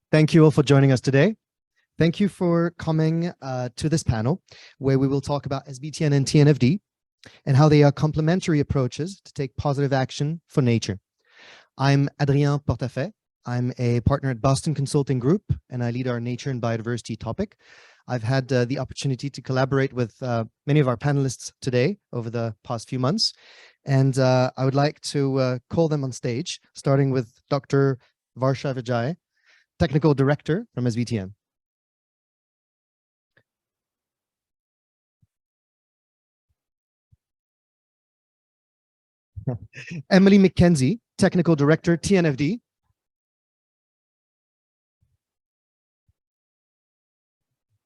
Thank you all for joining us today. Thank you for coming to this panel where we will talk about SBTN and TNFD and how they are complementary approaches to take positive action for nature. I'm Adrien Portafaix. I'm a partner at Boston Consulting Group and I lead our nature and biodiversity topic. I've had the opportunity to collaborate with many of our panelists today over the past few months. And I would like to call them on stage, starting with Dr. Varsha Vijay, Technical Director from SBTN. Emily McKenzie, Technical Director, TNFD.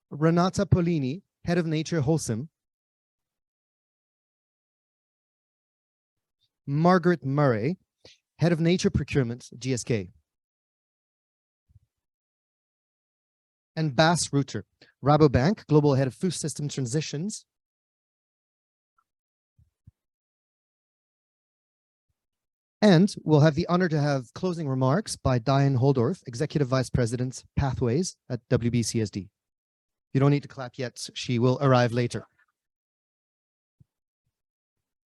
Renata Pollini, Head of Nature, Holcim. Mercury Murray, Head of Nature Procurement, GSK. And Rüter, Rabobank, Global Head of Food System Transitions. And we'll have the honor to have closing remarks by Diane Holdorf, Executive Vice President, Pathways at WBCSD. You don't need to clap yet. She will arrive later.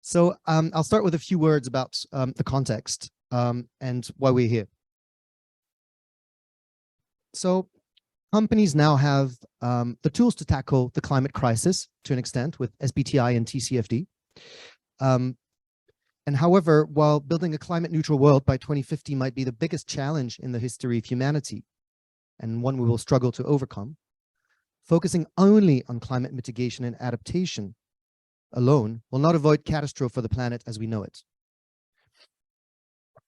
So I'll start with a few words about the context and why we're here. So companies now have the tools to tackle the climate crisis to an extent with SBTI and TCFD. And however, while building a climate neutral world by 2050 might be the biggest challenge in the history of humanity and one we will struggle to overcome, focusing only on climate mitigation and adaptation alone will not avoid catastrophe for the planet as we know it.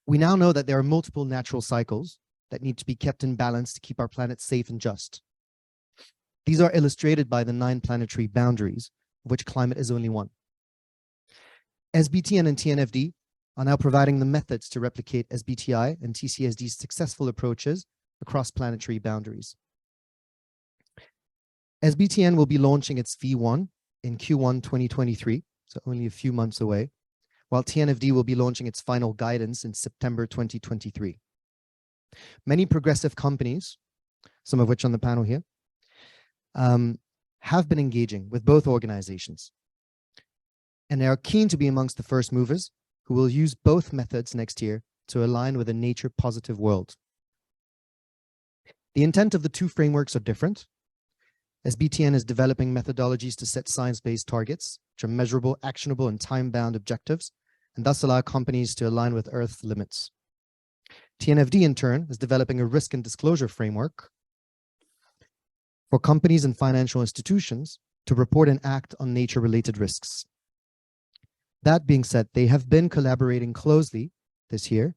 We now know that there are multiple natural cycles that need to be kept in balance to keep our planet safe and just. These are illustrated by the 9 planetary boundaries, of which climate is only one. SBTN and TNFD are now providing the methods to replicate SBTI and TCSD's successful approaches across planetary boundaries. SBTN will be launching its V1 in Q1 2023, so only a few months away, while TNFD will be launching its final guidance in September 2023. Many progressive companies, some of which on the panel here, have been engaging with both organizations. And they are keen to be amongst the first movers who will use both methods next year to align with a nature positive world. The intent of the 2 frameworks are different. SBTN is developing methodologies to set science-based targets, which are measurable, actionable, and time-bound objectives, and thus allow companies to align with Earth limits. TNFD, in turn, is developing a risk and disclosure framework for companies and financial institutions to report and act on nature-related risks. That being said, they have been collaborating closely this year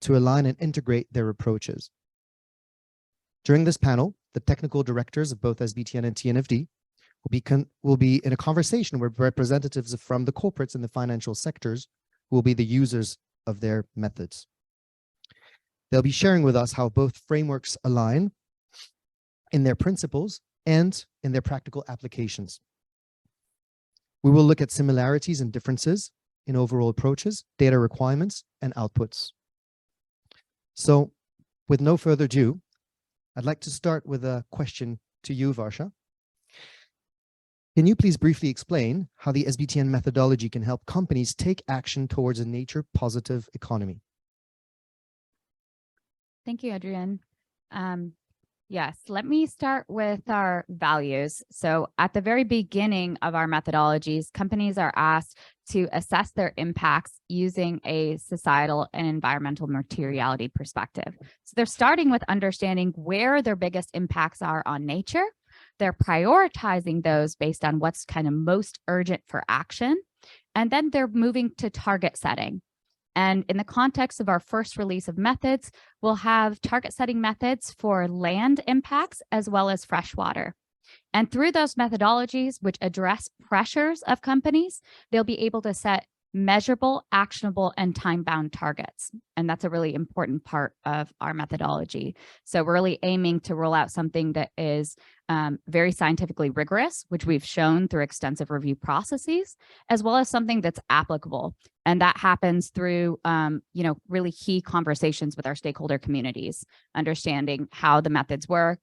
to align and integrate their approaches. During this panel, the technical directors of both SBTN and TNFD will be in a conversation with representatives from the corporates and the financial sectors who will be the users of their methods. They'll be sharing with us how both frameworks align in their principles and in their practical applications. We will look at similarities and differences in overall approaches, data requirements, and outputs. So, with no further ado, I'd like to start with a question to you, Varsha. Can you please briefly explain how the SBTN methodology can help companies take action towards a nature-positive economy? Thank you, Adrien. Yes, let me start with our values. So at the very beginning of our methodologies, companies are asked to assess their impacts using a societal and environmental materiality perspective. So they're starting with understanding where their biggest impacts are on nature. They're prioritizing those based on what's kind of most urgent for action. And then they're moving to target setting. And in the context of our first release of methods, we'll have target setting methods for land impacts as well as freshwater. And through those methodologies, which address pressures of companies, they'll be able to set measurable, actionable, and time-bound targets. And that's a really important part of our methodology. So we're really aiming to roll out something that is very scientifically rigorous, which we've shown through extensive review processes, as well as something that's applicable. And that happens through, really key conversations with our stakeholder communities, understanding how the methods work,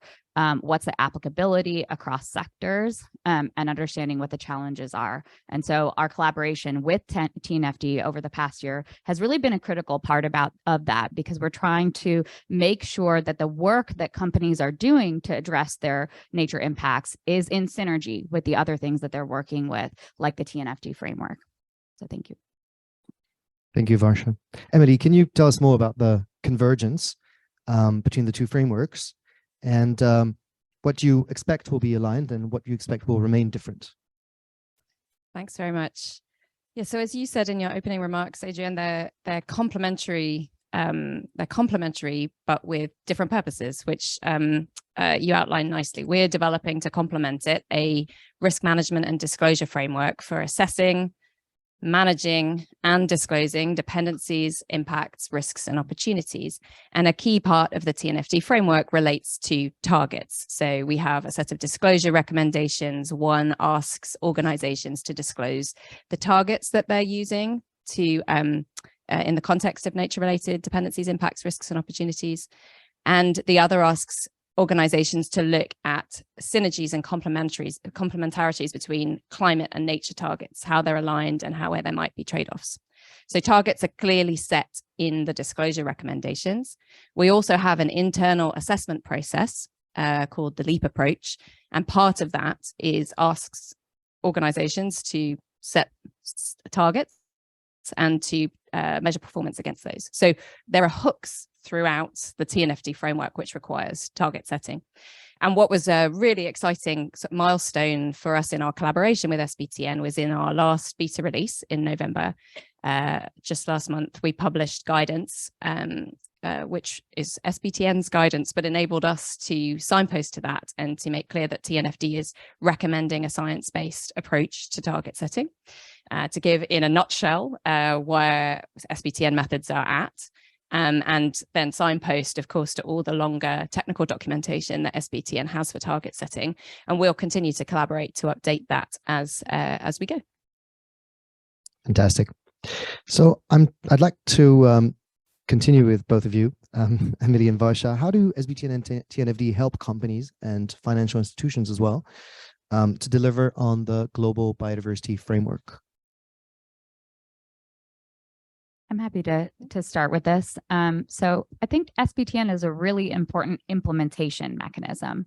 what's the applicability across sectors, and understanding what the challenges are. And so our collaboration with TNFD over the past year has really been a critical part of that, because we're trying to make sure that the work that companies are doing to address their nature impacts is in synergy with the other things that they're working with, like the TNFD framework. So thank you. Thank you, Varsha. Emily, can you tell us more about the convergence between the two frameworks, and what you expect will be aligned and what you expect will remain different? Thanks very much. Yeah, so as you said in your opening remarks, Adrien, they're complementary. They're complementary, but with different purposes, which you outlined nicely. We're developing, to complement it, a risk management and disclosure framework for assessing, managing and disclosing dependencies, impacts, risks, and opportunities. And a key part of the TNFD framework relates to targets. So we have a set of disclosure recommendations. One asks organizations to disclose the targets that they're using to in the context of nature-related dependencies, impacts, risks, and opportunities. And the other asks organizations to look at synergies and complementarities between climate and nature targets, how they're aligned and where there might be trade-offs. So targets are clearly set in the disclosure recommendations. We also have an internal assessment process called the LEAP approach. And part of that asks organizations to set targets and to measure performance against those. So there are hooks throughout the TNFD framework which requires target setting. And what was a really exciting milestone for us in our collaboration with SBTN was in our last beta release in November. Just last month, we published guidance, which is SBTN's guidance, but enabled us to signpost to that and to make clear that TNFD is recommending a science-based approach to target setting. To give in a nutshell where SBTN methods are at, and then signpost, of course, to all the longer technical documentation that SBTN has for target setting. And we'll continue to collaborate to update that as we go. Fantastic. So I'd like to continue with both of you, Emily and Varsha. How do SBTN and TNFD help companies and financial institutions as well to deliver on the global biodiversity framework? I'm happy to start with this. So I think SBTN is a really important implementation mechanism.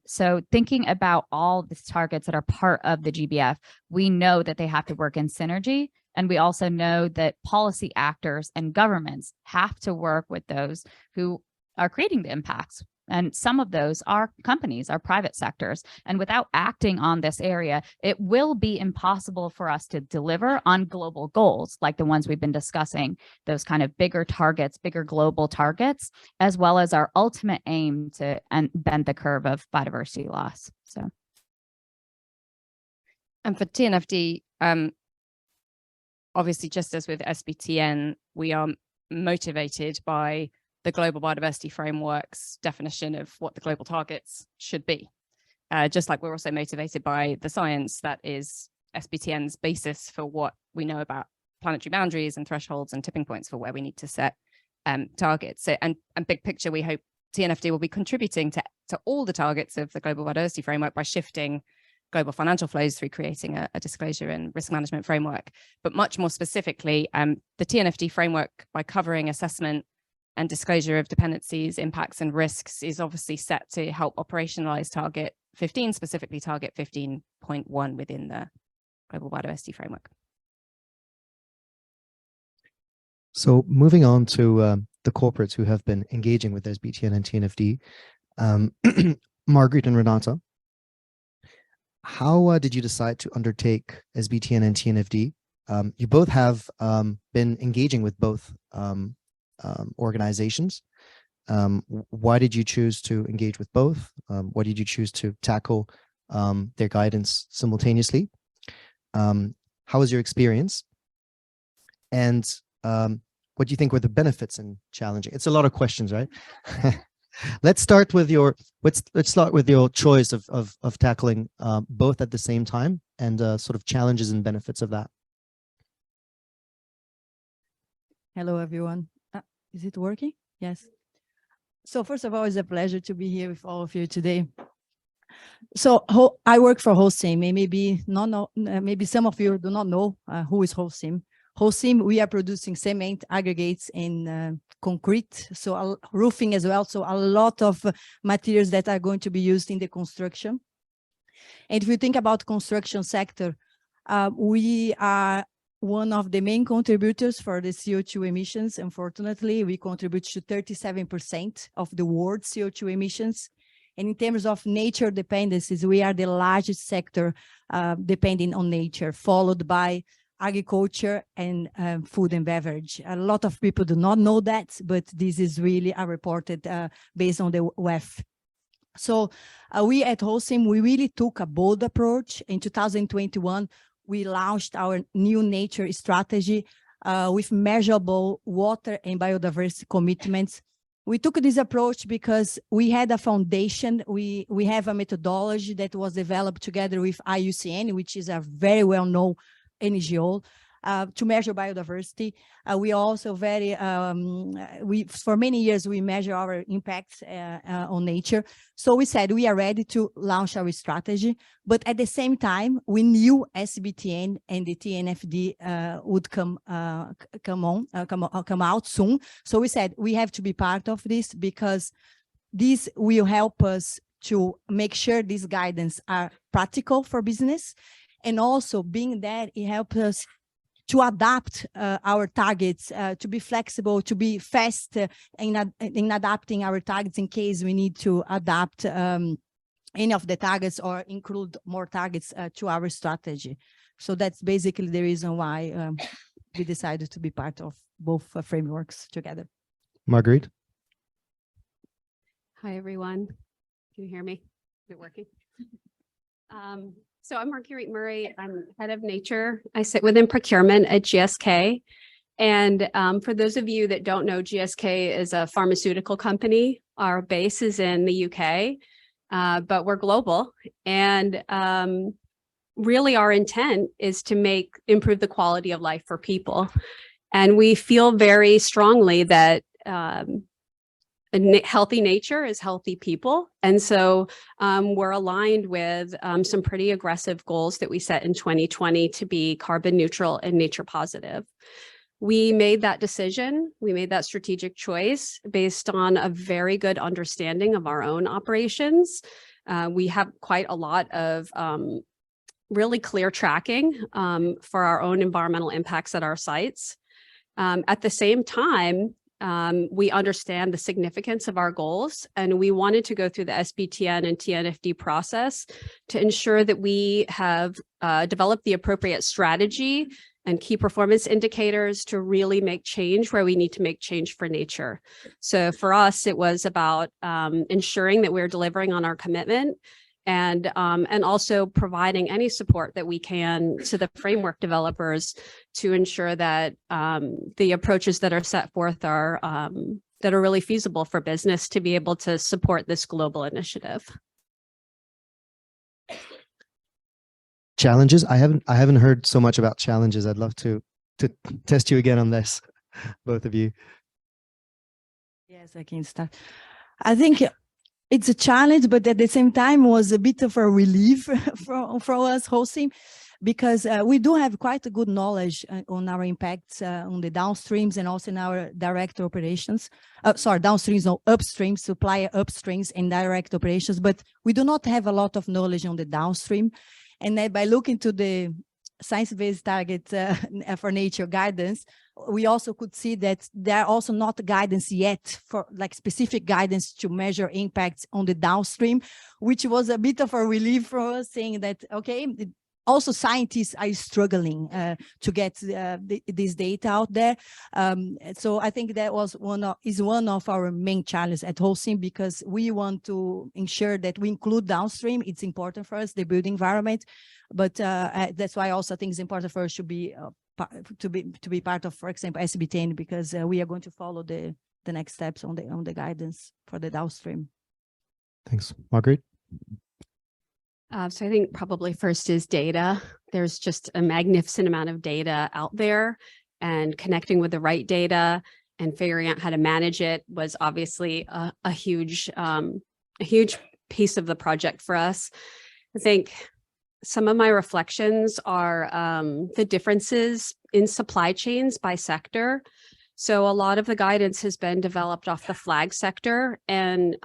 So thinking about all these targets that are part of the GBF, we know that they have to work in synergy. And we also know that policy actors and governments have to work with those who are creating the impacts. And some of those are companies, are private sectors. And without acting on this area, it will be impossible for us to deliver on global goals like the ones we've been discussing, those kind of bigger targets, bigger global targets, as well as our ultimate aim to bend the curve of biodiversity loss. So, and for TNFD, obviously, just as with SBTN, we are motivated by the global biodiversity framework's definition of what the global targets should be. Just like we're also motivated by the science that is SBTN's basis for what we know about planetary boundaries and thresholds and tipping points for where we need to set targets. So, and big picture, we hope TNFD will be contributing to all the targets of the global biodiversity framework by shifting global financial flows through creating a disclosure and risk management framework. But much more specifically, the TNFD framework, by covering assessment and disclosure of dependencies, impacts, and risks, is obviously set to help operationalize target 15, specifically target 15.1 within the global biodiversity framework. So moving on to the corporates who have been engaging with SBTN and TNFD, Marguerite and Renata, how did you decide to undertake SBTN and TNFD? You both have been engaging with both organizations. Why did you choose to engage with both? Why did you choose to tackle their guidance simultaneously? How was your experience? And what do you think were the benefits in challenging? It's a lot of questions, right? Let's start with your choice of tackling both at the same time and sort of challenges and benefits of that. Hello, everyone. Is it working? Yes. So first of all, it's a pleasure to be here with all of you today. So I work for Holcim, and maybe some of you do not know who is Holcim. Holcim, we are producing cement, aggregates, and concrete, so roofing as well. So a lot of materials that are going to be used in the construction. And if you think about construction sector, we are one of the main contributors for the CO2 emissions. Unfortunately, we contribute to 37% of the world's CO2 emissions. And in terms of nature dependencies, we are the largest sector depending on nature, followed by agriculture and food and beverage. A lot of people do not know that, but this is really reported based on the WEF. So we at Holcim, we really took a bold approach. In 2021, we launched our new nature strategy with measurable water and biodiversity commitments. We took this approach because we had a foundation. We have a methodology that was developed together with IUCN, which is a very well-known NGO, to measure biodiversity. We also for many years, we measure our impacts on nature. So we said we are ready to launch our strategy, but at the same time, we knew SBTN and the TNFD would come out soon. So we said we have to be part of this because this will help us to make sure these guidance are practical for business. And also being that it helps us to adapt our targets, to be flexible, to be fast in adapting our targets in case we need to adapt any of the targets or include more targets to our strategy. So that's basically the reason why we decided to be part of both frameworks together. Marguerite? Hi, everyone. Can you hear me? Is it working? So I'm Mercury Murray. I'm head of nature. I sit within procurement at GSK. And for those of you that don't know, GSK is a pharmaceutical company. Our base is in the UK, but we're global. And really our intent is to improve the quality of life for people. And we feel very strongly that healthy nature is healthy people. And so we're aligned with some pretty aggressive goals that we set in 2020 to be carbon neutral and nature positive. We made that decision. We made that strategic choice based on a very good understanding of our own operations. We have quite a lot of really clear tracking for our own environmental impacts at our sites. At the same time, we understand the significance of our goals, and we wanted to go through the SBTN and TNFD process to ensure that we have developed the appropriate strategy and key performance indicators to really make change where we need to make change for nature. So for us, it was about ensuring that we're delivering on our commitment and also providing any support that we can to the framework developers to ensure that the approaches that are set forth are that are really feasible for business to be able to support this global initiative. Challenges? I haven't heard so much about challenges. I'd love to test you again on this, both of you. Yes, I can start. I think it's a challenge, but at the same time was a bit of a relief for us, Holcim, because we do have quite a good knowledge on our impacts on the downstreams and also in our direct operations. Downstreams, no, upstreams, supplier upstreams and direct operations, but we do not have a lot of knowledge on the downstream. And then by looking to the science-based target for nature guidance, we also could see that there are also not guidance yet for like specific guidance to measure impacts on the downstream, which was a bit of a relief for us, saying that, okay, also scientists are struggling to get this data out there. So I think that was one of our main challenges at Holcim, because we want to ensure that we include downstream. It's important for us, the built environment, but that's why I also think it's important for us to be part of, for example, SBTN, because we are going to follow the the next steps on the guidance for the downstream. Thanks. Marguerite? So I think probably first is data. There's just a magnificent amount of data out there, and connecting with the right data and figuring out how to manage it was obviously a huge piece of the project for us. I think some of my reflections are the differences in supply chains by sector. So a lot of the guidance has been developed off the flag sector. And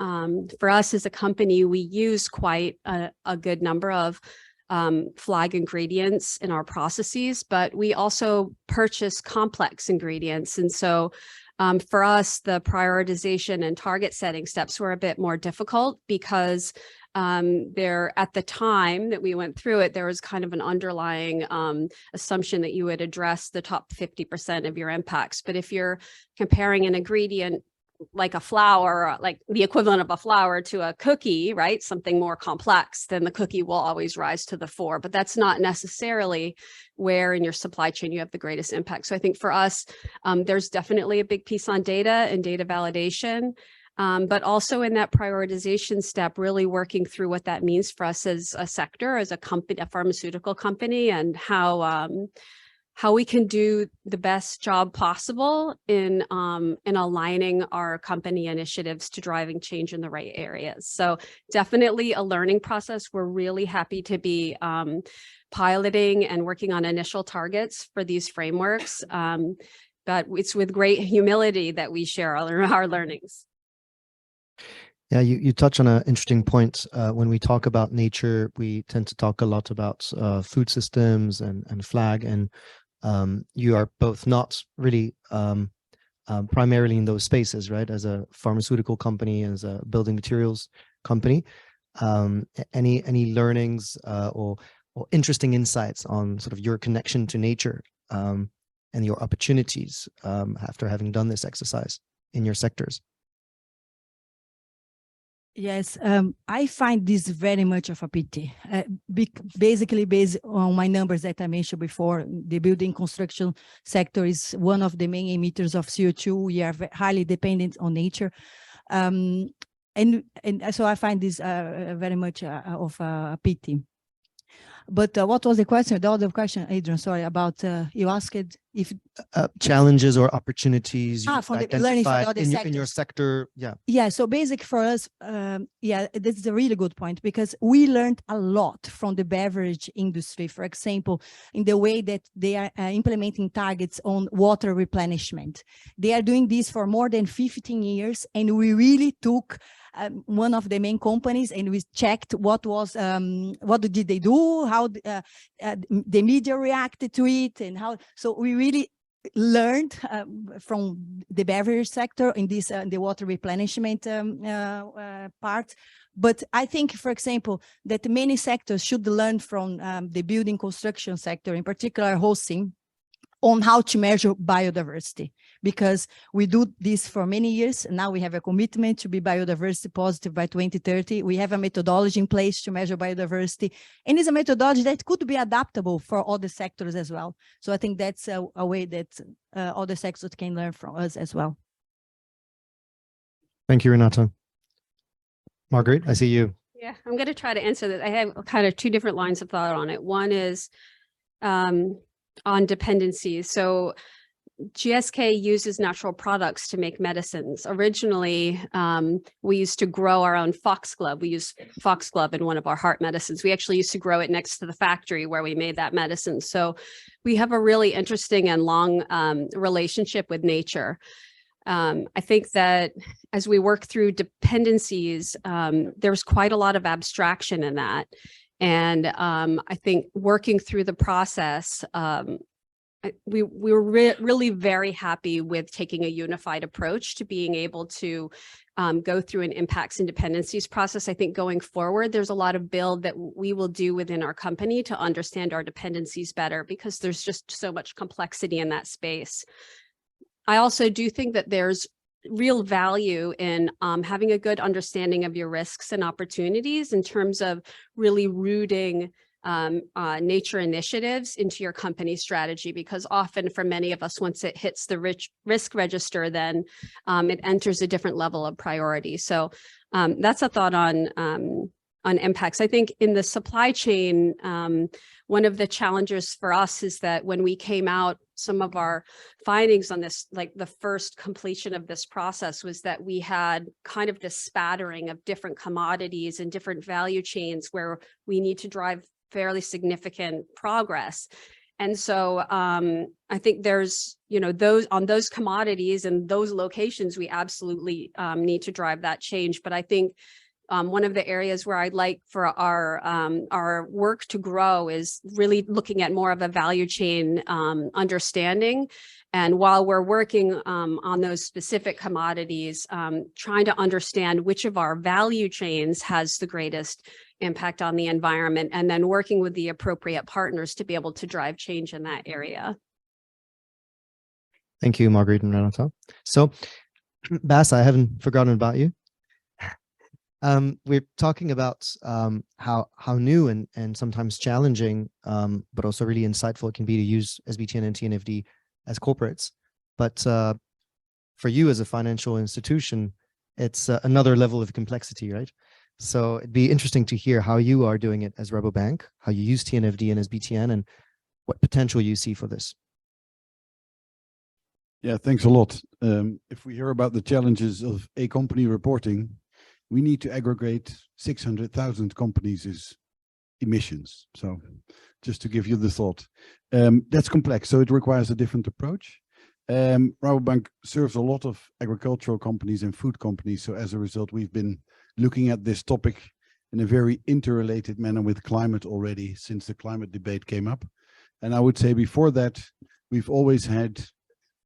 for us as a company, we use quite a good number of flag ingredients in our processes, but we also purchase complex ingredients. And so for us, the prioritization and target setting steps were a bit more difficult because at the time that we went through it, there was kind of an underlying assumption that you would address the top 50% of your impacts. But if you're comparing an ingredient like a flour, like the equivalent of a flour to a cookie, right, something more complex, then the cookie will always rise to the fore. But that's not necessarily where in your supply chain you have the greatest impact. So I think for us, there's definitely a big piece on data and data validation. But also in that prioritization step, really working through what that means for us as a sector, as a company, a pharmaceutical company, and how we can do the best job possible in aligning our company initiatives to driving change in the right areas. So definitely a learning process. We're really happy to be piloting and working on initial targets for these frameworks. But it's with great humility that we share our learnings. Yeah, you touch on an interesting point. When we talk about nature, we tend to talk a lot about food systems and flag, and you are both not really primarily in those spaces, right? As a pharmaceutical company, as a building materials company, any learnings or interesting insights on sort of your connection to nature and your opportunities after having done this exercise in your sectors? Yes, I find this very much of a pity. Basically, based on my numbers that I mentioned before, the building construction sector is one of the main emitters of CO2. We are highly dependent on nature. And so I find this very much of a pity. But what was the question? The other question, Adrien, sorry, about you asked if challenges or opportunities you from the learning from the other in your sector. Yeah. So basic for us, this is a really good point, because we learned a lot from the beverage industry, for example, in the way that they are implementing targets on water replenishment. They are doing this for more than 15 years, and we really took one of the main companies and we checked what did they do, how the media reacted to it, and how. So we really learned from the beverage sector in this the water replenishment part. But I think, for example, that many sectors should learn from the building construction sector, in particular Holcim, on how to measure biodiversity, because we do this for many years. Now we have a commitment to be biodiversity positive by 2030. We have a methodology in place to measure biodiversity, and it's a methodology that could be adaptable for other sectors as well. So I think that's a way that other sectors can learn from us as well. Thank you, Renata. Marguerite, I see you. Yeah, I'm going to try to answer that. I have kind of two different lines of thought on it. One is on dependencies. So GSK uses natural products to make medicines. Originally, we used to grow our own foxglove. We use foxglove in one of our heart medicines. We actually used to grow it next to the factory where we made that medicine. So we have a really interesting and long relationship with nature. I think that as we work through dependencies, there's quite a lot of abstraction in that. And I think working through the process, we were really very happy with taking a unified approach to being able to go through an impacts and dependencies process. I think going forward, there's a lot of build that we will do within our company to understand our dependencies better, because there's just so much complexity in that space. I also do think that there's real value in having a good understanding of your risks and opportunities in terms of really rooting nature initiatives into your company strategy, because often for many of us, once it hits the risk register, then it enters a different level of priority. So that's a thought on impacts. I think in the supply chain, one of the challenges for us is that when we came out, some of our findings on this, like the first completion of this process, was that we had kind of this spattering of different commodities and different value chains where we need to drive fairly significant progress. And so I think there's, those commodities and those locations, we absolutely need to drive that change. But I think one of the areas where I'd like for our work to grow is really looking at more of a value chain understanding. And while we're working on those specific commodities, trying to understand which of our value chains has the greatest impact on the environment, and then working with the appropriate partners to be able to drive change in that area. Thank you, Marguerite and Renata. So, Bas, I haven't forgotten about you. We're talking about how new and sometimes challenging, but also really insightful it can be to use SBTN and TNFD as corporates. But for you as a financial institution, it's another level of complexity, right? So it'd be interesting to hear how you are doing it as Rabobank, how you use TNFD and SBTN, and what potential you see for this. Yeah, thanks a lot. If we hear about the challenges of a company reporting, we need to aggregate 600,000 companies' emissions. So just to give you the thought, that's complex. So it requires a different approach. Rabobank serves a lot of agricultural companies and food companies. So as a result, we've been looking at this topic in a very interrelated manner with climate already since the climate debate came up. And I would say before that, we've always had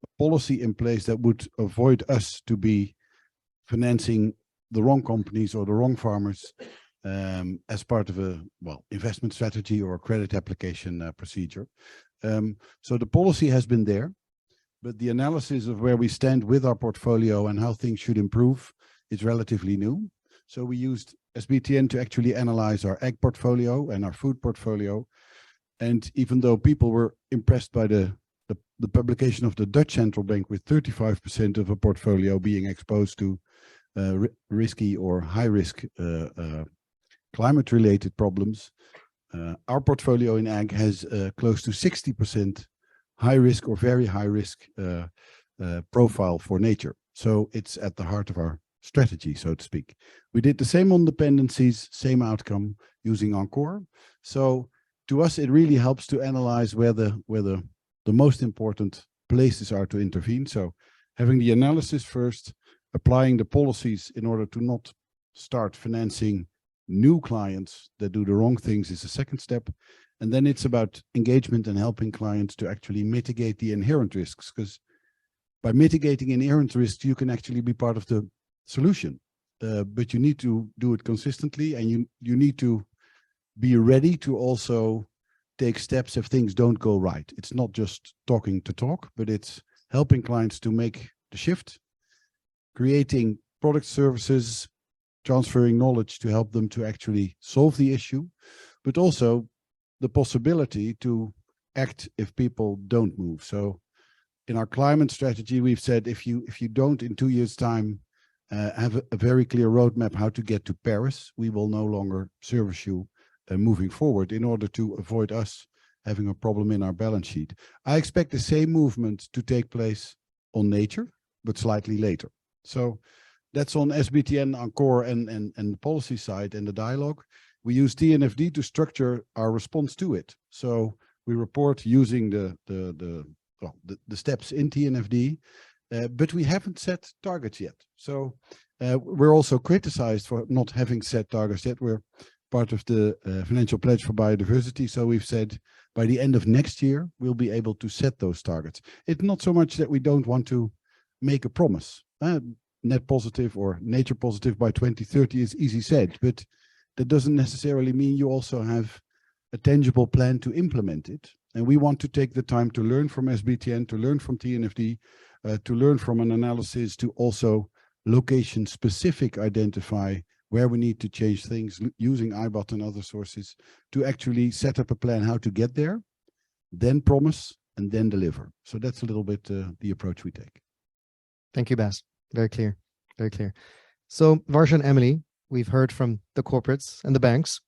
a policy in place that would avoid us to be financing the wrong companies or the wrong farmers as part of a investment strategy or a credit application procedure. So the policy has been there, but the analysis of where we stand with our portfolio and how things should improve is relatively new. So we used SBTN to actually analyze our ag portfolio and our food portfolio. And even though people were impressed by the publication of the Dutch Central Bank with 35% of a portfolio being exposed to risky or high risk climate related problems, our portfolio in ag has close to 60% high risk or very high risk profile for nature. So it's at the heart of our strategy, so to speak. We did the same on dependencies, same outcome using Encore. So to us, it really helps to analyze where the most important places are to intervene. So having the analysis first, applying the policies in order to not start financing new clients that do the wrong things is a second step. And then it's about engagement and helping clients to actually mitigate the inherent risks, because by mitigating inherent risks, you can actually be part of the solution. But you need to do it consistently, and you need to be ready to also take steps if things don't go right. It's not just talking to talk, but it's helping clients to make the shift, creating product services, transferring knowledge to help them to actually solve the issue, but also the possibility to act if people don't move. So in our climate strategy, we've said if you don't in 2 years' time have a very clear roadmap how to get to Paris, we will no longer service you moving forward in order to avoid us having a problem in our balance sheet. I expect the same movement to take place on nature, but slightly later. So that's on SBTN, Encore, and the policy side and the dialogue. We use TNFD to structure our response to it. So we report using the steps in TNFD, but we haven't set targets yet. So we're also criticized for not having set targets yet. We're part of the Financial Pledge for Biodiversity. So we've said by the end of next year, we'll be able to set those targets. It's not so much that we don't want to make a promise. Net positive or nature positive by 2030 is easy said, but that doesn't necessarily mean you also have a tangible plan to implement it. And we want to take the time to learn from SBTN, to learn from TNFD, to learn from an analysis, to also location specific identify where we need to change things, using IBOT and other sources to actually set up a plan how to get there, then promise, and then deliver. So that's a little bit the approach we take. Thank you, Bas. Very clear, very clear. So Varsha and Emily, we've heard from the corporates and the banks.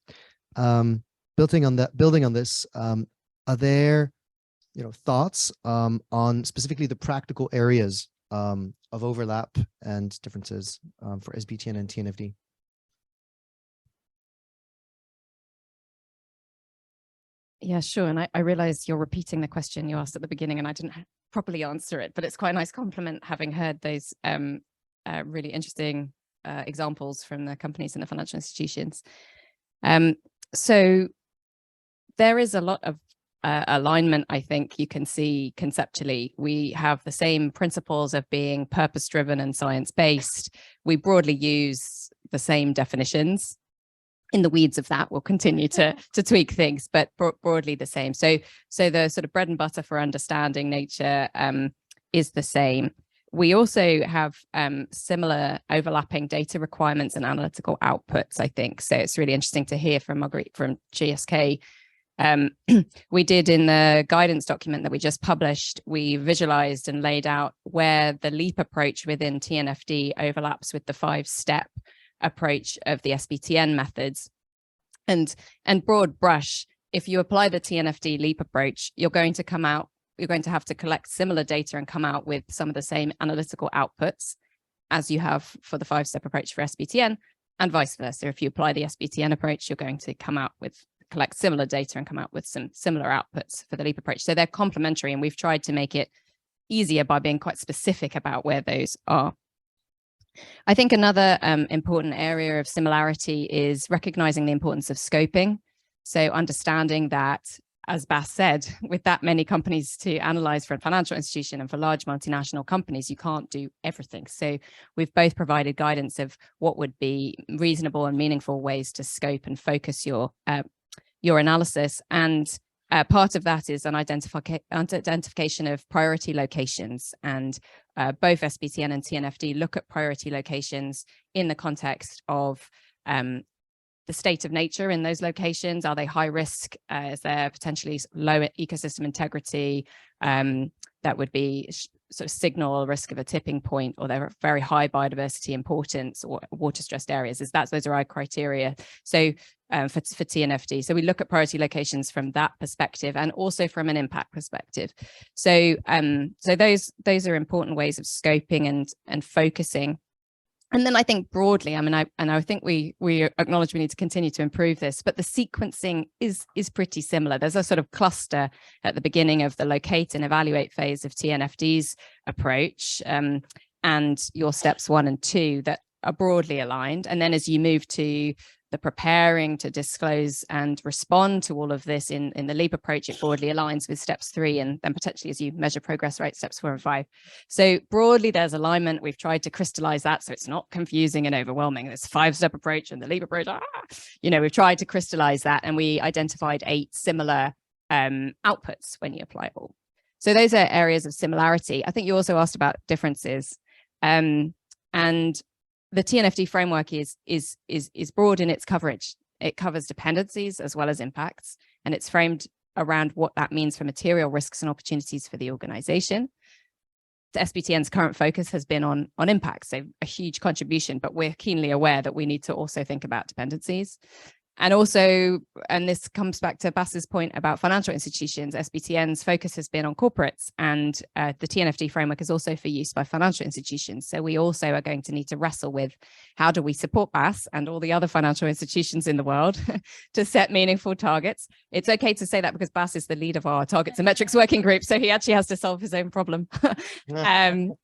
Building on this, are there thoughts on specifically the practical areas of overlap and differences for SBTN and TNFD? Yeah, sure. And I realize you're repeating the question you asked at the beginning, and I didn't properly answer it, but it's quite a nice compliment having heard those really interesting examples from the companies and the financial institutions. So there is a lot of alignment, I think you can see conceptually. We have the same principles of being purpose-driven and science-based. We broadly use the same definitions. In the weeds of that, we'll continue to tweak things, but broadly the same. So the sort of bread and butter for understanding nature is the same. We also have similar overlapping data requirements and analytical outputs, I think. So it's really interesting to hear from Marguerite from GSK. We did in the guidance document that we just published, we visualized and laid out where the LEAP approach within TNFD overlaps with the 5-step approach of the SBTN methods. And broad brush, if you apply the TNFD LEAP approach, you're going to have to collect similar data and come out with some of the same analytical outputs as you have for the 5-step approach for SBTN, and vice versa. If you apply the SBTN approach, you're going to collect similar data and come out with some similar outputs for the LEAP approach. So they're complementary, and we've tried to make it easier by being quite specific about where those are. I think another important area of similarity is recognizing the importance of scoping. So understanding that, as Bas said, with that many companies to analyze for a financial institution and for large multinational companies, you can't do everything. So we've both provided guidance of what would be reasonable and meaningful ways to scope and focus your analysis. And part of that is an identification of priority locations. And both SBTN and TNFD look at priority locations in the context of the state of nature in those locations. Are they high risk? Is there potentially low ecosystem integrity that would be sort of signal a risk of a tipping point, or they're very high biodiversity importance or water stressed areas? Those are our criteria. So for TNFD, so we look at priority locations from that perspective and also from an impact perspective. So those are important ways of scoping and focusing. And then I think broadly, I mean, I think we acknowledge we need to continue to improve this, but the sequencing is pretty similar. There's a sort of cluster at the beginning of the locate and evaluate phase of TNFD's approach, and your steps 1 and 2 that are broadly aligned. And then as you move to the preparing to disclose and respond to all of this in the LEAP approach, it broadly aligns with steps 3, and then potentially as you measure progress, right, steps 4 and 5. So broadly there's alignment. We've tried to crystallize that so it's not confusing and overwhelming. There's 5-step approach and the LEAP approach. We've tried to crystallize that, and we identified 8 similar outputs when you apply it all. So those are areas of similarity. I think you also asked about differences. And the TNFD framework is broad in its coverage. It covers dependencies as well as impacts, and it's framed around what that means for material risks and opportunities for the organization. The SBTN's current focus has been on impacts, so a huge contribution, but we're keenly aware that we need to also think about dependencies. And also, and this comes back to Bas's point about financial institutions, SBTN's focus has been on corporates, and the TNFD framework is also for use by financial institutions. So we also are going to need to wrestle with how do we support Bas and all the other financial institutions in the world to set meaningful targets. It's okay to say that because Bas is the lead of our targets and metrics working group, so he actually has to solve his own problem. Yeah,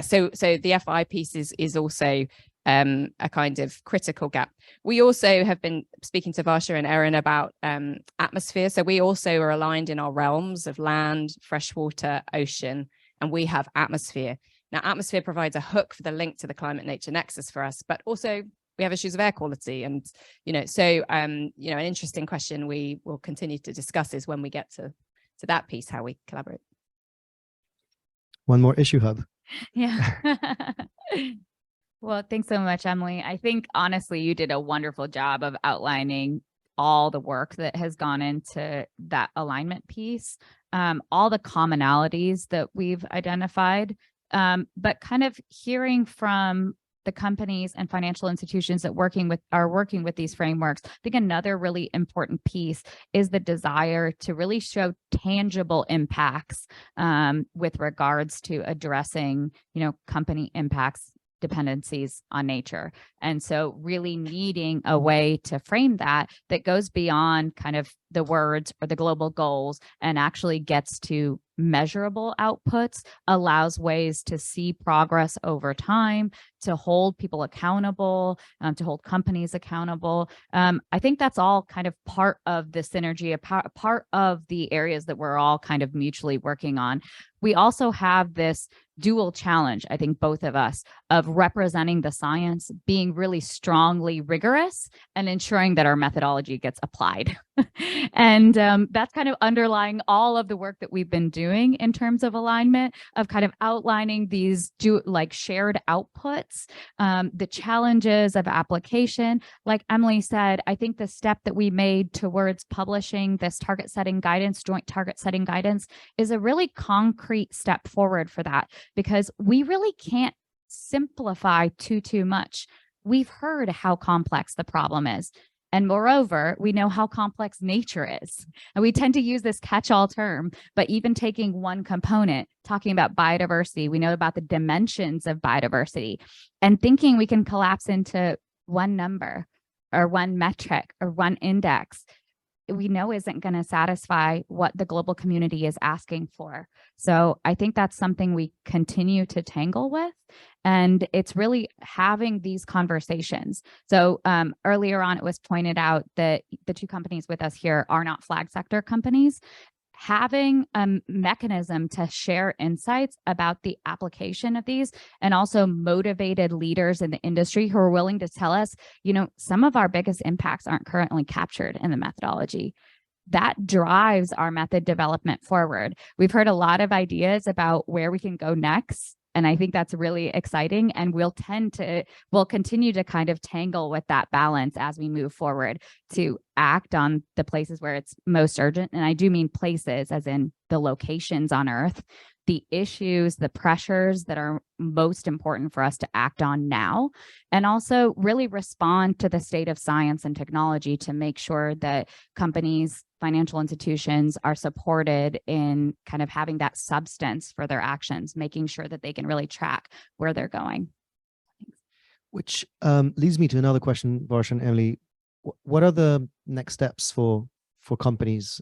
so the FI piece is also a kind of critical gap. We also have been speaking to Varsha and Adrien about atmosphere. So we also are aligned in our realms of land, freshwater, ocean, and we have atmosphere. Now, atmosphere provides a hook for the link to the climate nature nexus for us, but also we have issues of air quality. And, an interesting question we will continue to discuss is when we get to that piece, how we collaborate. One more issue hub. Yeah. Well, thanks so much, Emily. I think honestly, you did a wonderful job of outlining all the work that has gone into that alignment piece, all the commonalities that we've identified, but kind of hearing from the companies and financial institutions that are working with these frameworks. I think another really important piece is the desire to really show tangible impacts with regards to addressing, company impacts, dependencies on nature. And so really needing a way to frame that goes beyond kind of the words or the global goals and actually gets to measurable outputs, allows ways to see progress over time, to hold people accountable, to hold companies accountable. I think that's all kind of part of the synergy, a part of the areas that we're all kind of mutually working on. We also have this dual challenge, I think both of us, of representing the science, being really strongly rigorous and ensuring that our methodology gets applied. And that's kind of underlying all of the work that we've been doing in terms of alignment, of kind of outlining these shared outputs, the challenges of application. Like Emily said, I think the step that we made towards publishing this target setting guidance, joint target setting guidance, is a really concrete step forward for that, because we really can't simplify too much. We've heard how complex the problem is. And moreover, we know how complex nature is. And we tend to use this catch-all term, but even taking one component, talking about biodiversity, we know about the dimensions of biodiversity, and thinking we can collapse into one number or one metric or one index, we know isn't going to satisfy what the global community is asking for. So I think that's something we continue to tangle with. And it's really having these conversations. So earlier on, it was pointed out that the two companies with us here are not flag sector companies. Having a mechanism to share insights about the application of these, and also motivated leaders in the industry who are willing to tell us, some of our biggest impacts aren't currently captured in the methodology. That drives our method development forward. We've heard a lot of ideas about where we can go next. And I think that's really exciting. And we'll continue to kind of tangle with that balance as we move forward to act on the places where it's most urgent. And I do mean places as in the locations on Earth, the issues, the pressures that are most important for us to act on now, and also really respond to the state of science and technology to make sure that companies, financial institutions are supported in kind of having that substance for their actions, making sure that they can really track where they're going. Which leads me to another question, Varsha and Emily. What are the next steps for companies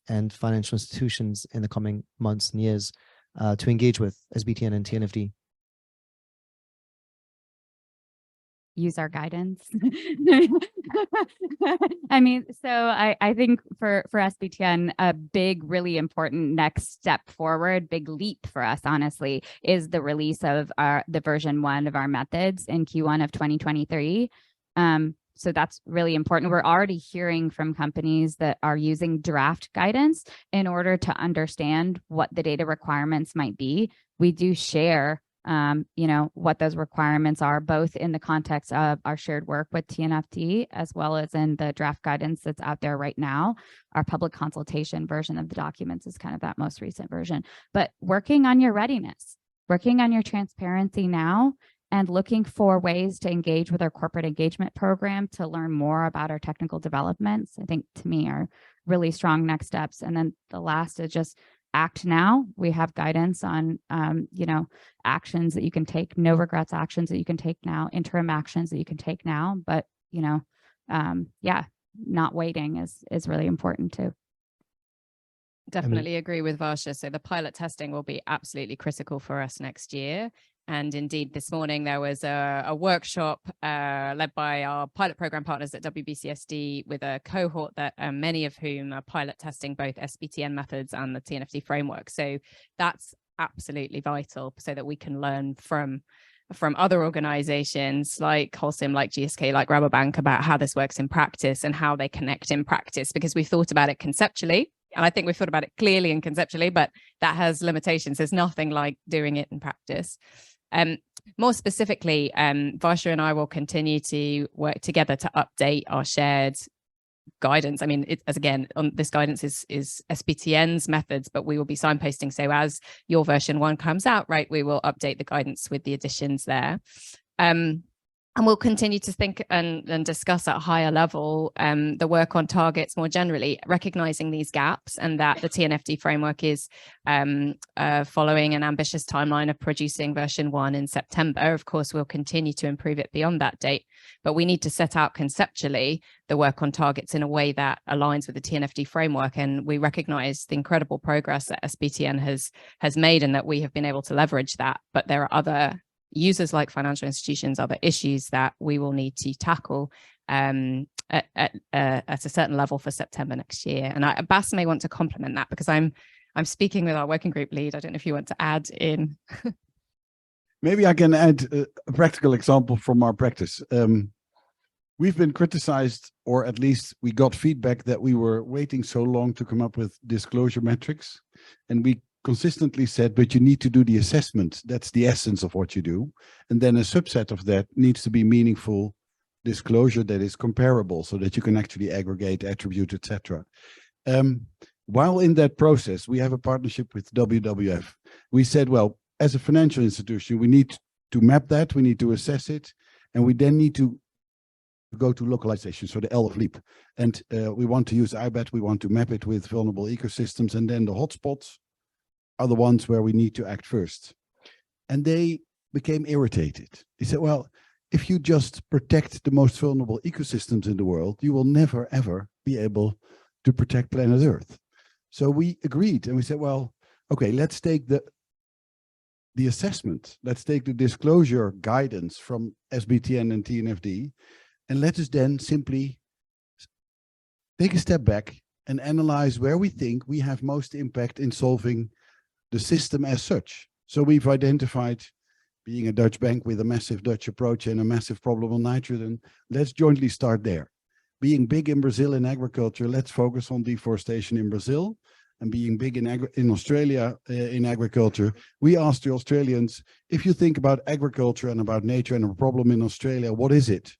and financial institutions in the coming months and years to engage with SBTN and TNFD? Use our guidance. I think for SBTN, a big, really important next step forward, big leap for us, honestly, is the release of the version 1 of our methods in Q1 of 2023. So that's really important. We're already hearing from companies that are using draft guidance in order to understand what the data requirements might be. We do share what those requirements are, both in the context of our shared work with TNFD, as well as in the draft guidance that's out there right now. Our public consultation version of the documents is kind of that most recent version. But working on your readiness, working on your transparency now, and looking for ways to engage with our corporate engagement program to learn more about our technical developments, I think to me are really strong next steps. And then the last is just act now. We have guidance on, actions that you can take, no regrets actions that you can take now, interim actions that you can take now. But, not waiting is really important too. Definitely agree with Varsha. So the pilot testing will be absolutely critical for us next year. And indeed, this morning there was a workshop led by our pilot program partners at WBCSD with a cohort that many of whom are pilot testing both SBTN methods and the TNFD framework. So that's absolutely vital so that we can learn from other organizations like Holcim, like GSK, like Rabobank about how this works in practice and how they connect in practice, because we thought about it conceptually. And I think we've thought about it clearly and conceptually, but that has limitations. There's nothing like doing it in practice. more specifically, Varsha and I will continue to work together to update our shared guidance. I mean, this guidance is SBTN's methods, but we will be signposting. So as your version 1 comes out, right, we will update the guidance with the additions there. And we'll continue to think and discuss at a higher level the work on targets more generally, recognizing these gaps, and that the TNFD framework is following an ambitious timeline of producing version 1 in September. Of course, we'll continue to improve it beyond that date, but we need to set out conceptually the work on targets in a way that aligns with the TNFD framework. And we recognize the incredible progress that SBTN has made and that we have been able to leverage that. But there are other users like financial institutions, other issues that we will need to tackle at a certain level for September next year. And Bas may want to complement that, because I'm speaking with our working group lead. I don't know if you want to add in. Maybe I can add a practical example from our practice. We've been criticized, or at least we got feedback that we were waiting so long to come up with disclosure metrics. And we consistently said, but you need to do the assessment. That's the essence of what you do. And then a subset of that needs to be meaningful disclosure that is comparable, so that you can actually aggregate, attribute, etc. While in that process, we have a partnership with WWF. We said, well, as a financial institution, we need to map that, we need to assess it, and we then need to go to localization, so the L of LEAP. And we want to use IBET, we want to map it with vulnerable ecosystems, and then the hotspots are the ones where we need to act first. And they became irritated. They said, well, if you just protect the most vulnerable ecosystems in the world, you will never, ever be able to protect planet Earth. So we agreed, and we said, well, okay, let's take the assessment, let's take the disclosure guidance from SBTN and TNFD, and let us then simply take a step back and analyze where we think we have most impact in solving the system as such. So we've identified, being a Dutch bank with a massive Dutch approach and a massive problem on nitrogen, let's jointly start there. Being big in Brazil in agriculture, let's focus on deforestation in Brazil. And being big in Australia in agriculture, we asked the Australians, if you think about agriculture and about nature and a problem in Australia, what is it?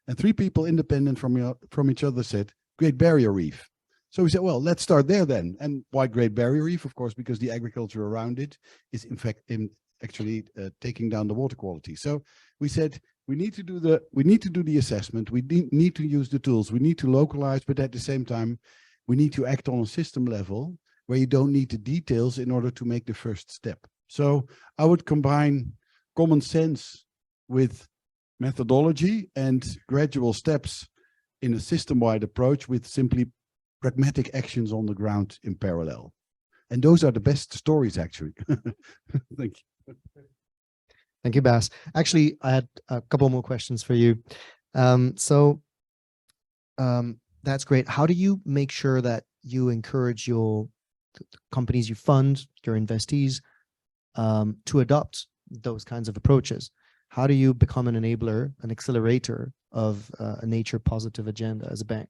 And 3 people independent from each other said, Great Barrier Reef. So we said, well, let's start there then. And why Great Barrier Reef? Of course, because the agriculture around it is in fact actually taking down the water quality. So we said, we need to do the assessment. We need to use the tools. We need to localize, but at the same time, we need to act on a system level where you don't need the details in order to make the first step. So I would combine common sense with methodology and gradual steps in a system-wide approach with simply pragmatic actions on the ground in parallel. And those are the best stories, actually. Thank you. Thank you, Bas. Actually, I had a couple more questions for you. That's great. How do you make sure that you encourage your companies you fund, your investees, to adopt those kinds of approaches? How do you become an enabler, an accelerator of a nature positive agenda as a bank?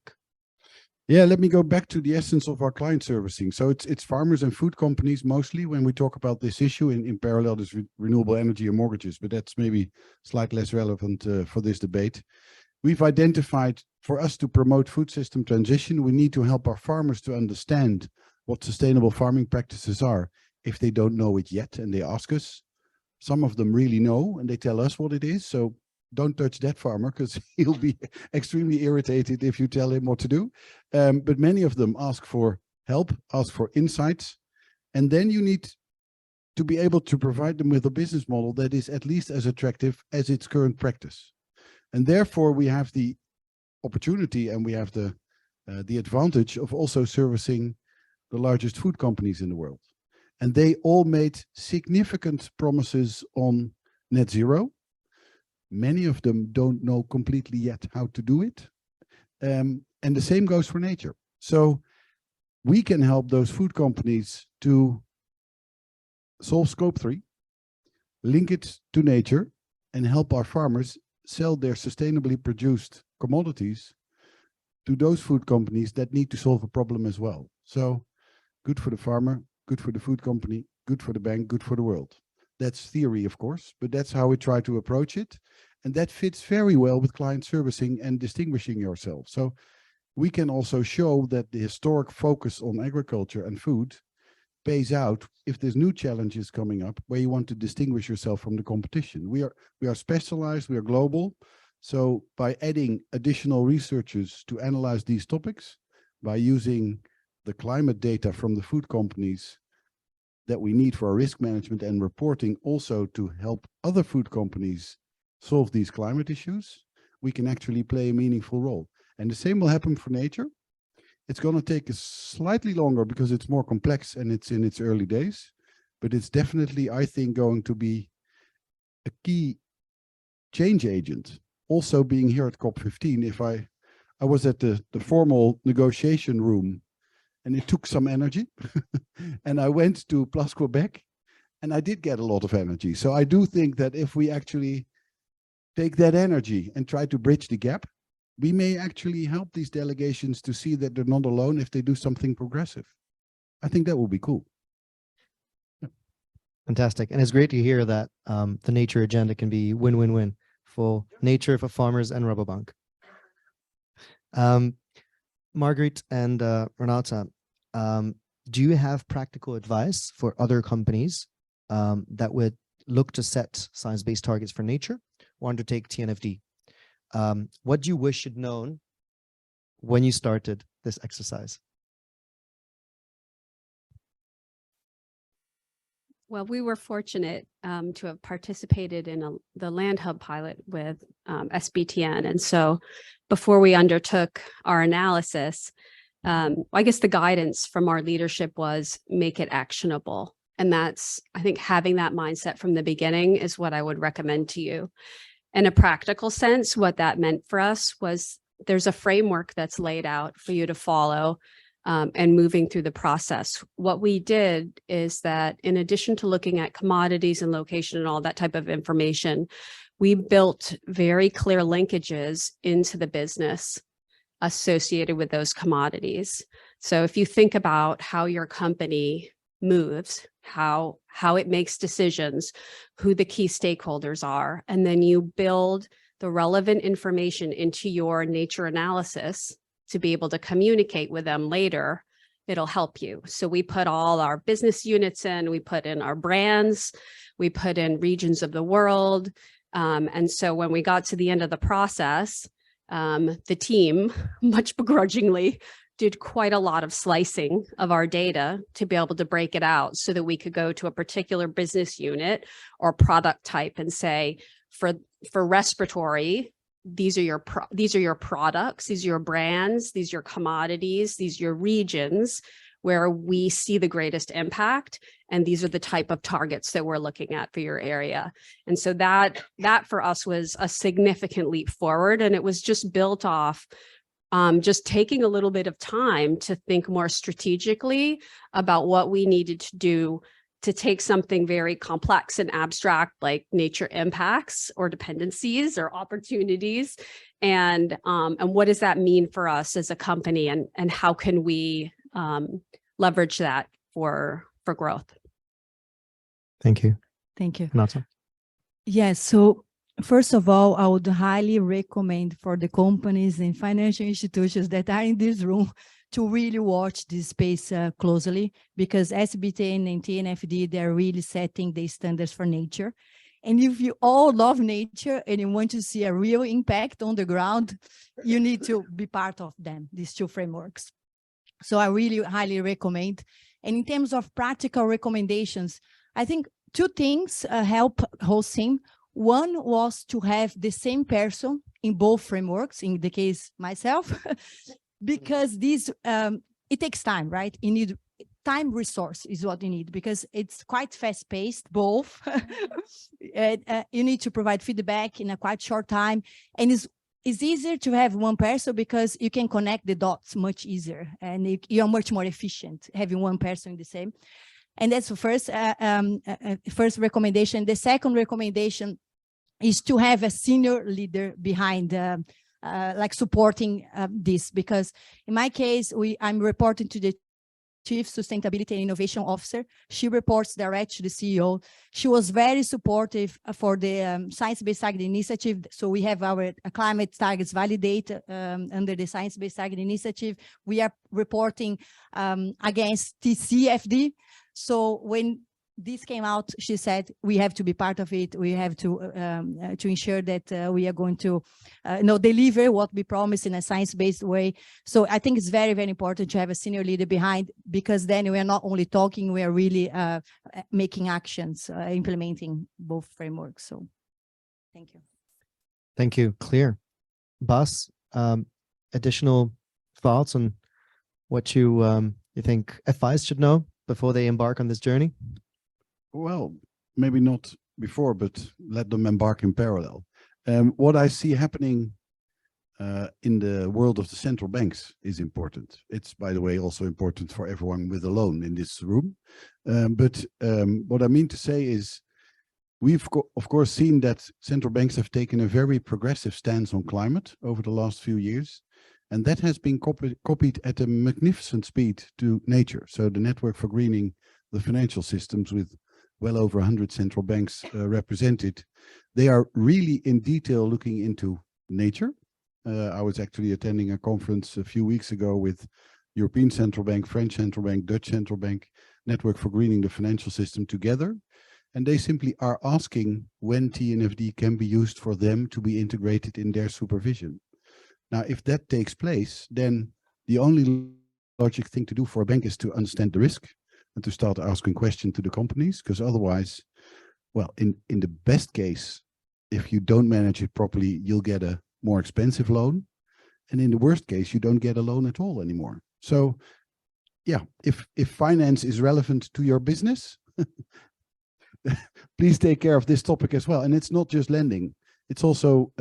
Yeah, let me go back to the essence of our client servicing. So it's farmers and food companies mostly when we talk about this issue. In parallel, there's renewable energy and mortgages, but that's maybe slightly less relevant for this debate. We've identified, for us to promote food system transition, we need to help our farmers to understand what sustainable farming practices are if they don't know it yet, and they ask us. Some of them really know, and they tell us what it is. So don't touch that farmer, because he'll be extremely irritated if you tell him what to do. But many of them ask for help, ask for insights, and then you need to be able to provide them with a business model that is at least as attractive as its current practice. And therefore, we have the opportunity and we have the advantage of also servicing the largest food companies in the world. And they all made significant promises on net zero. Many of them don't know completely yet how to do it. And the same goes for nature. So we can help those food companies to solve scope 3, link it to nature, and help our farmers sell their sustainably produced commodities to those food companies that need to solve a problem as well. So good for the farmer, good for the food company, good for the bank, good for the world. That's theory, of course, but that's how we try to approach it. And that fits very well with client servicing and distinguishing yourself. So we can also show that the historic focus on agriculture and food pays out if there's new challenges coming up where you want to distinguish yourself from the competition. We are specialized, we are global. So by adding additional researchers to analyze these topics, by using the climate data from the food companies that we need for our risk management and reporting, also to help other food companies solve these climate issues, we can actually play a meaningful role. And the same will happen for nature. It's going to take us slightly longer because it's more complex and it's in its early days, but it's definitely, I think, going to be a key change agent. Also being here at COP15, if I was at the formal negotiation room, and it took some energy, and I went to Place Quebec, and I did get a lot of energy. So I do think that if we actually take that energy and try to bridge the gap, we may actually help these delegations to see that they're not alone if they do something progressive. I think that will be cool. Fantastic. And it's great to hear that the nature agenda can be win-win-win for nature, for farmers, and Rabobank. Marguerite and Renata, do you have practical advice for other companies that would look to set science-based targets for nature or undertake TNFD? What do you wish you'd known when you started this exercise? Well, we were fortunate to have participated in the Land Hub pilot with SBTN. And so before we undertook our analysis, I guess the guidance from our leadership was make it actionable. And that's, I think, having that mindset from the beginning is what I would recommend to you. In a practical sense, what that meant for us was there's a framework that's laid out for you to follow and moving through the process. What we did is that in addition to looking at commodities and location and all that type of information, we built very clear linkages into the business associated with those commodities. So if you think about how your company moves, how it makes decisions, who the key stakeholders are, and then you build the relevant information into your nature analysis to be able to communicate with them later, it'll help you. So we put all our business units in, we put in our brands, we put in regions of the world. And so when we got to the end of the process, the team, much begrudgingly, did quite a lot of slicing of our data to be able to break it out so that we could go to a particular business unit or product type and say, for respiratory, these are your products, these are your brands, these are your commodities, these are your regions where we see the greatest impact, and these are the type of targets that we're looking at for your area. And so that for us was a significant leap forward, and it was just built off just taking a little bit of time to think more strategically about what we needed to do to take something very complex and abstract like nature impacts or dependencies or opportunities, and what does that mean for us as a company, and how can we leverage that for growth. Thank you. Thank you. Renata. Yes, so first of all, I would highly recommend for the companies and financial institutions that are in this room to really watch this space closely, because SBTN and TNFD, they're really setting the standards for nature. And if you all love nature and you want to see a real impact on the ground, you need to be part of them, these two frameworks. So I really highly recommend. And in terms of practical recommendations, I think two things help Holcim. One was to have the same person in both frameworks, in the case myself, because this, it takes time, right? You need time resource is what you need, because it's quite fast paced, both. And, you need to provide feedback in a quite short time. And it's easier to have one person because you can connect the dots much easier, and you're much more efficient having one person in the same. And that's the first recommendation. The second recommendation is to have a senior leader behind, like supporting this, because in my case, I'm reporting to the Chief Sustainability and Innovation Officer. She reports direct to the CEO. She was very supportive for the Science-Based Target Initiative. So we have our climate targets validated under the Science-Based Target Initiative. We are reporting against TCFD. So when this came out, she said, we have to be part of it. We have to ensure that we are going to deliver what we promise in a science-based way. So I think it's very, very important to have a senior leader behind, because then we are not only talking, we are really making actions, implementing both frameworks. So thank you. Thank you. Clear. Bas, additional thoughts on what you think FIs should know before they embark on this journey? Well, maybe not before, but let them embark in parallel. What I see happening in the world of the central banks is important. It's, by the way, also important for everyone with a loan in this room. But what I mean to say is, we've of course seen that central banks have taken a very progressive stance on climate over the last few years. And that has been copied at a magnificent speed to nature. So the Network for Greening the Financial Systems, with well over 100 central banks represented, they are really in detail looking into nature. I was actually attending a conference a few weeks ago with European Central Bank, French Central Bank, Dutch Central Bank, Network for Greening the Financial System together. And they simply are asking when TNFD can be used for them to be integrated in their supervision. Now, if that takes place, then the only logic thing to do for a bank is to understand the risk and to start asking questions to the companies, because otherwise, well, in the best case, if you don't manage it properly, you'll get a more expensive loan. And in the worst case, you don't get a loan at all anymore. So yeah, if finance is relevant to your business, please take care of this topic as well. And it's not just lending, it's also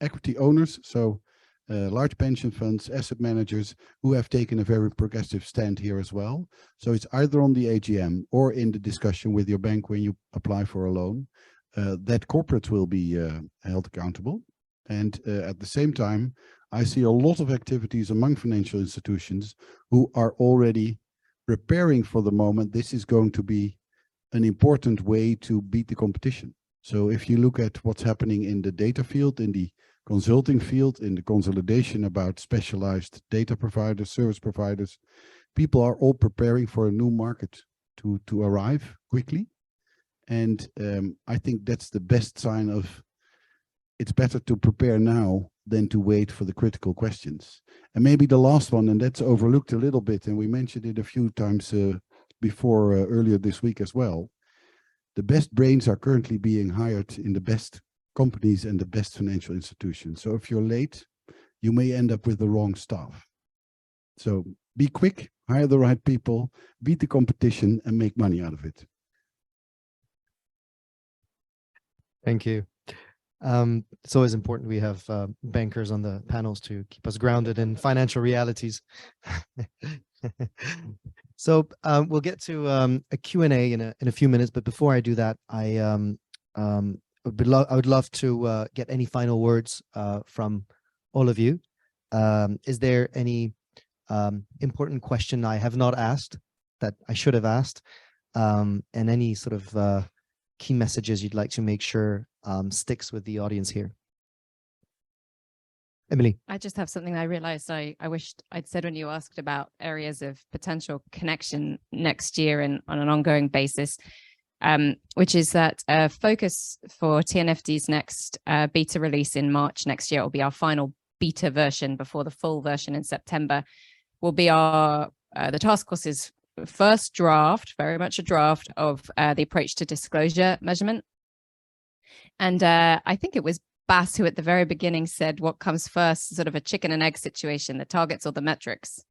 equity owners. So large pension funds, asset managers who have taken a very progressive stand here as well. So it's either on the AGM or in the discussion with your bank when you apply for a loan, that corporates will be held accountable. And at the same time, I see a lot of activities among financial institutions who are already preparing for the moment. This is going to be an important way to beat the competition. So if you look at what's happening in the data field, in the consulting field, in the consolidation about specialized data providers, service providers, people are all preparing for a new market to arrive quickly. And I think that's the best sign of it's better to prepare now than to wait for the critical questions. And maybe the last one, and that's overlooked a little bit, and we mentioned it a few times before earlier this week as well. The best brains are currently being hired in the best companies and the best financial institutions. So if you're late, you may end up with the wrong staff. So be quick, hire the right people, beat the competition, and make money out of it. Thank you. It's always important we have bankers on the panels to keep us grounded in financial realities. So we'll get to a Q&A in a few minutes, but before I do that, I would love to get any final words from all of you. Is there any important question I have not asked that I should have asked, and any sort of key messages you'd like to make sure sticks with the audience here? Emily. I just have something I realized I wished I'd said when you asked about areas of potential connection next year and on an ongoing basis, which is that focus for TNFD's next beta release in March next year will be our final beta version before the full version in September, will be our the task force's first draft, very much a draft of the approach to disclosure measurement. And I think it was Bas who at the very beginning said what comes first, sort of a chicken and egg situation, the targets or the metrics.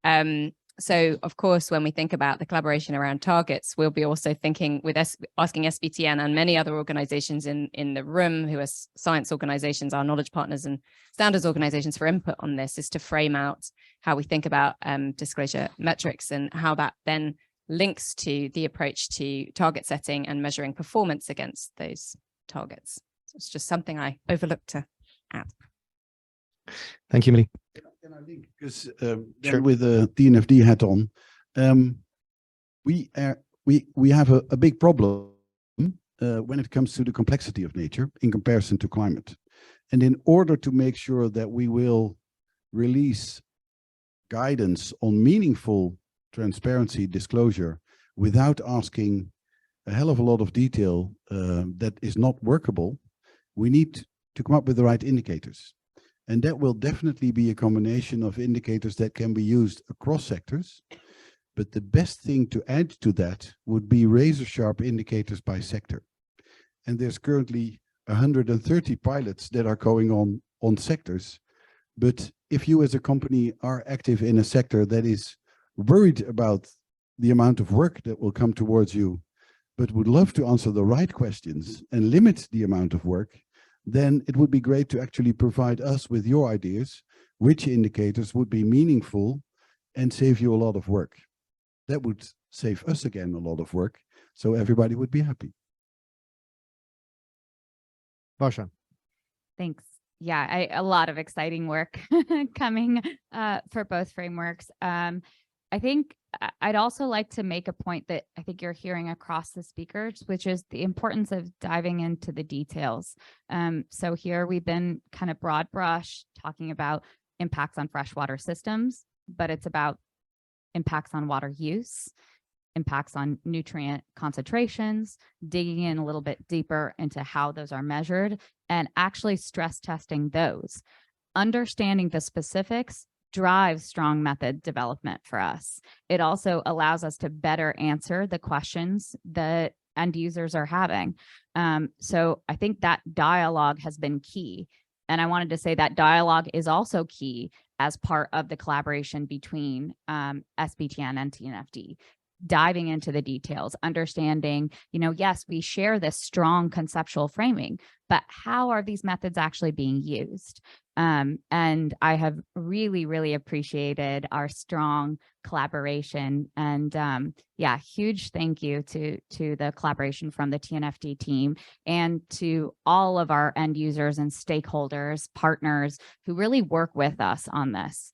So of course, when we think about the collaboration around targets, we'll be also thinking with asking SBTN and many other organizations in the room who are science organizations, our knowledge partners and standards organizations for input on this, is to frame out how we think about disclosure metrics and how that then links to the approach to target setting and measuring performance against those targets. So it's just something I overlooked to add. Thank you, Emily. Can I link? Because Sure. with the TNFD hat on, we have a big problem when it comes to the complexity of nature in comparison to climate. And in order to make sure that we will release guidance on meaningful transparency disclosure without asking a hell of a lot of detail that is not workable, we need to come up with the right indicators. And that will definitely be a combination of indicators that can be used across sectors. But the best thing to add to that would be razor sharp indicators by sector. And there's currently 130 pilots that are going on sectors. But if you as a company are active in a sector that is worried about the amount of work that will come towards you, but would love to answer the right questions and limit the amount of work, then it would be great to actually provide us with your ideas, which indicators would be meaningful and save you a lot of work. That would save us again a lot of work, so everybody would be happy. Varsha. Thanks. Yeah, a lot of exciting work coming for both frameworks. I think I'd also like to make a point that I think you're hearing across the speakers, which is the importance of diving into the details. So here we've been kind of broad brush talking about impacts on freshwater systems, but it's about impacts on water use, impacts on nutrient concentrations, digging in a little bit deeper into how those are measured and actually stress testing those. Understanding the specifics drives strong method development for us. It also allows us to better answer the questions that end users are having. So I think that dialogue has been key. And I wanted to say that dialogue is also key as part of the collaboration between SBTN and TNFD. Diving into the details, understanding, yes, we share this strong conceptual framing, but how are these methods actually being used? And I have really, really appreciated our strong collaboration. And yeah, huge thank you to the collaboration from the TNFD team and to all of our end users and stakeholders, partners who really work with us on this,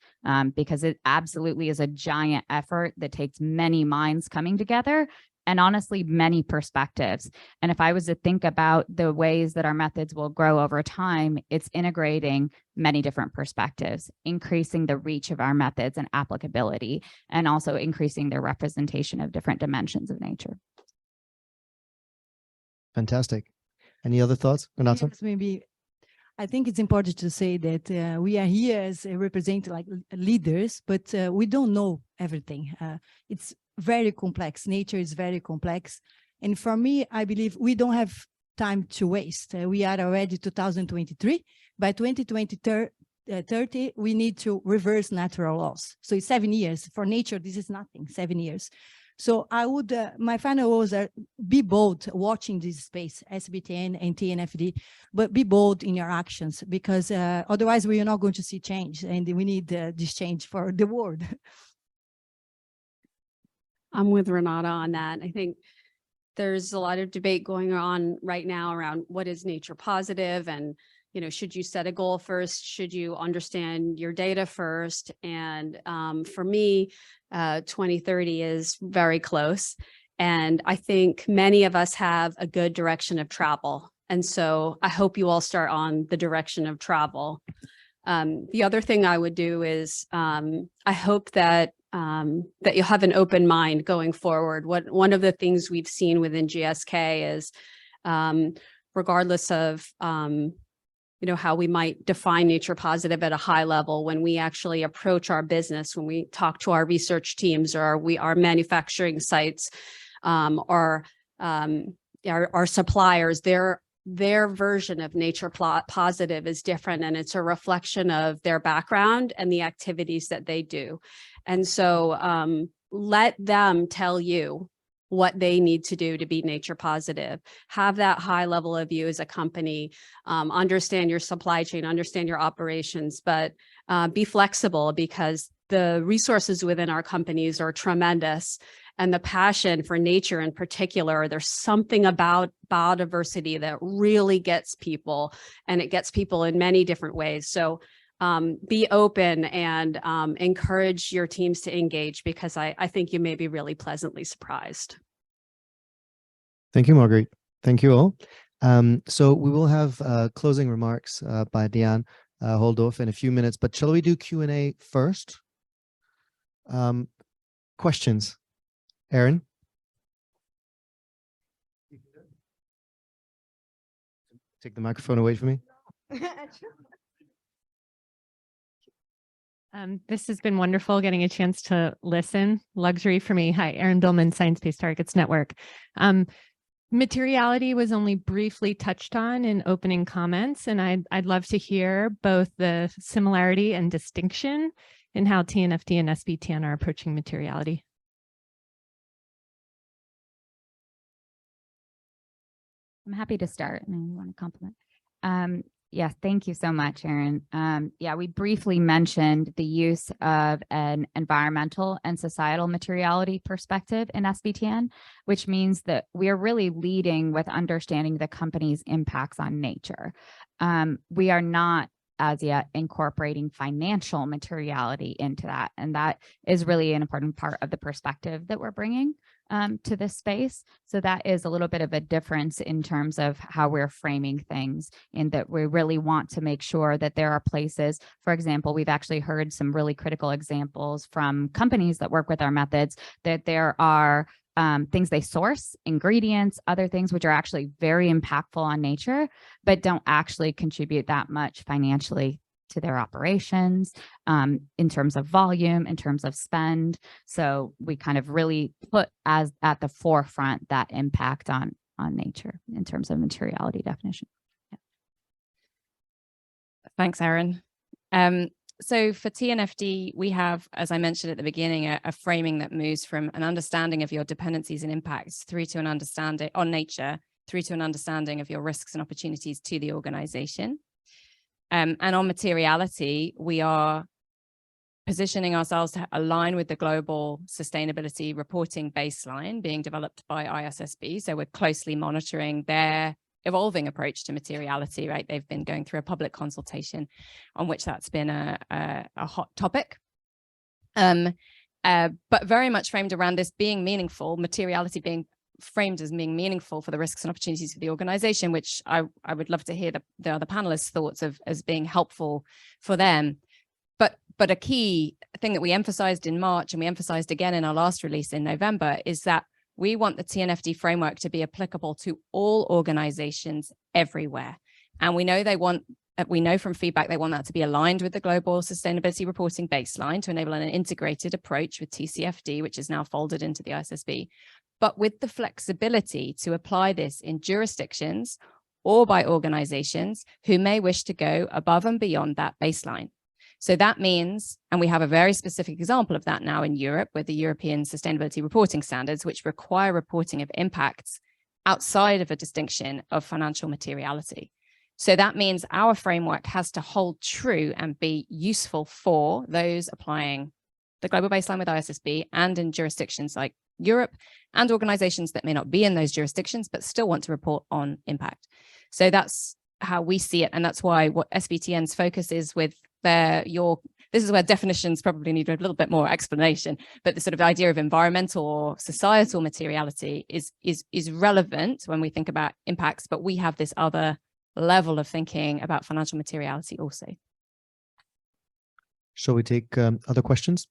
because it absolutely is a giant effort that takes many minds coming together and honestly, many perspectives. And if I was to think about the ways that our methods will grow over time, it's integrating many different perspectives, increasing the reach of our methods and applicability, and also increasing their representation of different dimensions of nature. Fantastic. Any other thoughts, Renata? Yes, maybe. I think it's important to say that we are here as representing like leaders, but we don't know everything. It's very complex. Nature is very complex. And for me, I believe we don't have time to waste. We are already 2023. By 2030, we need to reverse natural laws. So it's 7 years. For nature, this is nothing, 7 years. So I would, my final words are be bold watching this space, SBTN and TNFD, but be bold in your actions because otherwise we are not going to see change and we need this change for the world. I'm with Renata on that. I think there's a lot of debate going on right now around what is nature positive and, should you set a goal first? Should you understand your data first? And for me, 2030 is very close. And I think many of us have a good direction of travel. And so I hope you all start on the direction of travel. The other thing I would do is I hope that that you'll have an open mind going forward. One of the things we've seen within GSK is regardless of how we might define nature positive at a high level, when we actually approach our business, when we talk to our research teams or our manufacturing sites or our suppliers, their version of nature positive is different, and it's a reflection of their background and the activities that they do. And so let them tell you what they need to do to be nature positive. Have that high level of view as a company, understand your supply chain, understand your operations, but be flexible because the resources within our companies are tremendous. And the passion for nature in particular, there's something about biodiversity that really gets people, and it gets people in many different ways. So be open and encourage your teams to engage, because I think you may be really pleasantly surprised. Thank you, Marguerite. Thank you all. So we will have closing remarks by Diane Holdorf in a few minutes, but shall we do Q&A first? Questions? Aaron? Take the microphone away from me. This has been wonderful, getting a chance to listen. Luxury for me. Hi, Erin Billman, Science-Based Targets Network. Materiality was only briefly touched on in opening comments, and I'd love to hear both the similarity and distinction in how TNFD and SBTN are approaching materiality. I'm happy to start, and you want to compliment. Yes, thank you so much, Erin. Yeah, we briefly mentioned the use of an environmental and societal materiality perspective in SBTN, which means that we are really leading with understanding the company's impacts on nature. We are not as yet incorporating financial materiality into that, and that is really an important part of the perspective that we're bringing to this space. So that is a little bit of a difference in terms of how we're framing things, in that we really want to make sure that there are places, for example, we've actually heard some really critical examples from companies that work with our methods, that there are things they source, ingredients, other things which are actually very impactful on nature, but don't actually contribute that much financially to their operations, in terms of volume, in terms of spend. So we kind of really put as at the forefront that impact on nature in terms of materiality definition. Yeah. Thanks, Aaron. So for TNFD, we have, as I mentioned at the beginning, a framing that moves from an understanding of your dependencies and impacts through to an understanding on nature, through to an understanding of your risks and opportunities to the organization. And on materiality, we are positioning ourselves to align with the global sustainability reporting baseline being developed by ISSB. So we're closely monitoring their evolving approach to materiality, right? They've been going through a public consultation on which that's been a hot topic. But very much framed around this being meaningful, materiality being framed as being meaningful for the risks and opportunities for the organization, which I would love to hear the other panelists' thoughts of as being helpful for them. But a key thing that we emphasized in March, and we emphasized again in our last release in November, is that we want the TNFD framework to be applicable to all organizations everywhere. And we know from feedback they want that to be aligned with the global sustainability reporting baseline to enable an integrated approach with TCFD, which is now folded into the ISSB, but with the flexibility to apply this in jurisdictions or by organizations who may wish to go above and beyond that baseline. So that means, and we have a very specific example of that now in Europe with the European Sustainability Reporting Standards, which require reporting of impacts outside of a distinction of financial materiality. So that means our framework has to hold true and be useful for those applying the global baseline with ISSB and in jurisdictions like Europe, and organizations that may not be in those jurisdictions but still want to report on impact. So that's how we see it, and that's why what SBTN's focus is with this is where definitions probably need a little bit more explanation, but the sort of idea of environmental or societal materiality is relevant when we think about impacts, but we have this other level of thinking about financial materiality also. Shall we take other questions?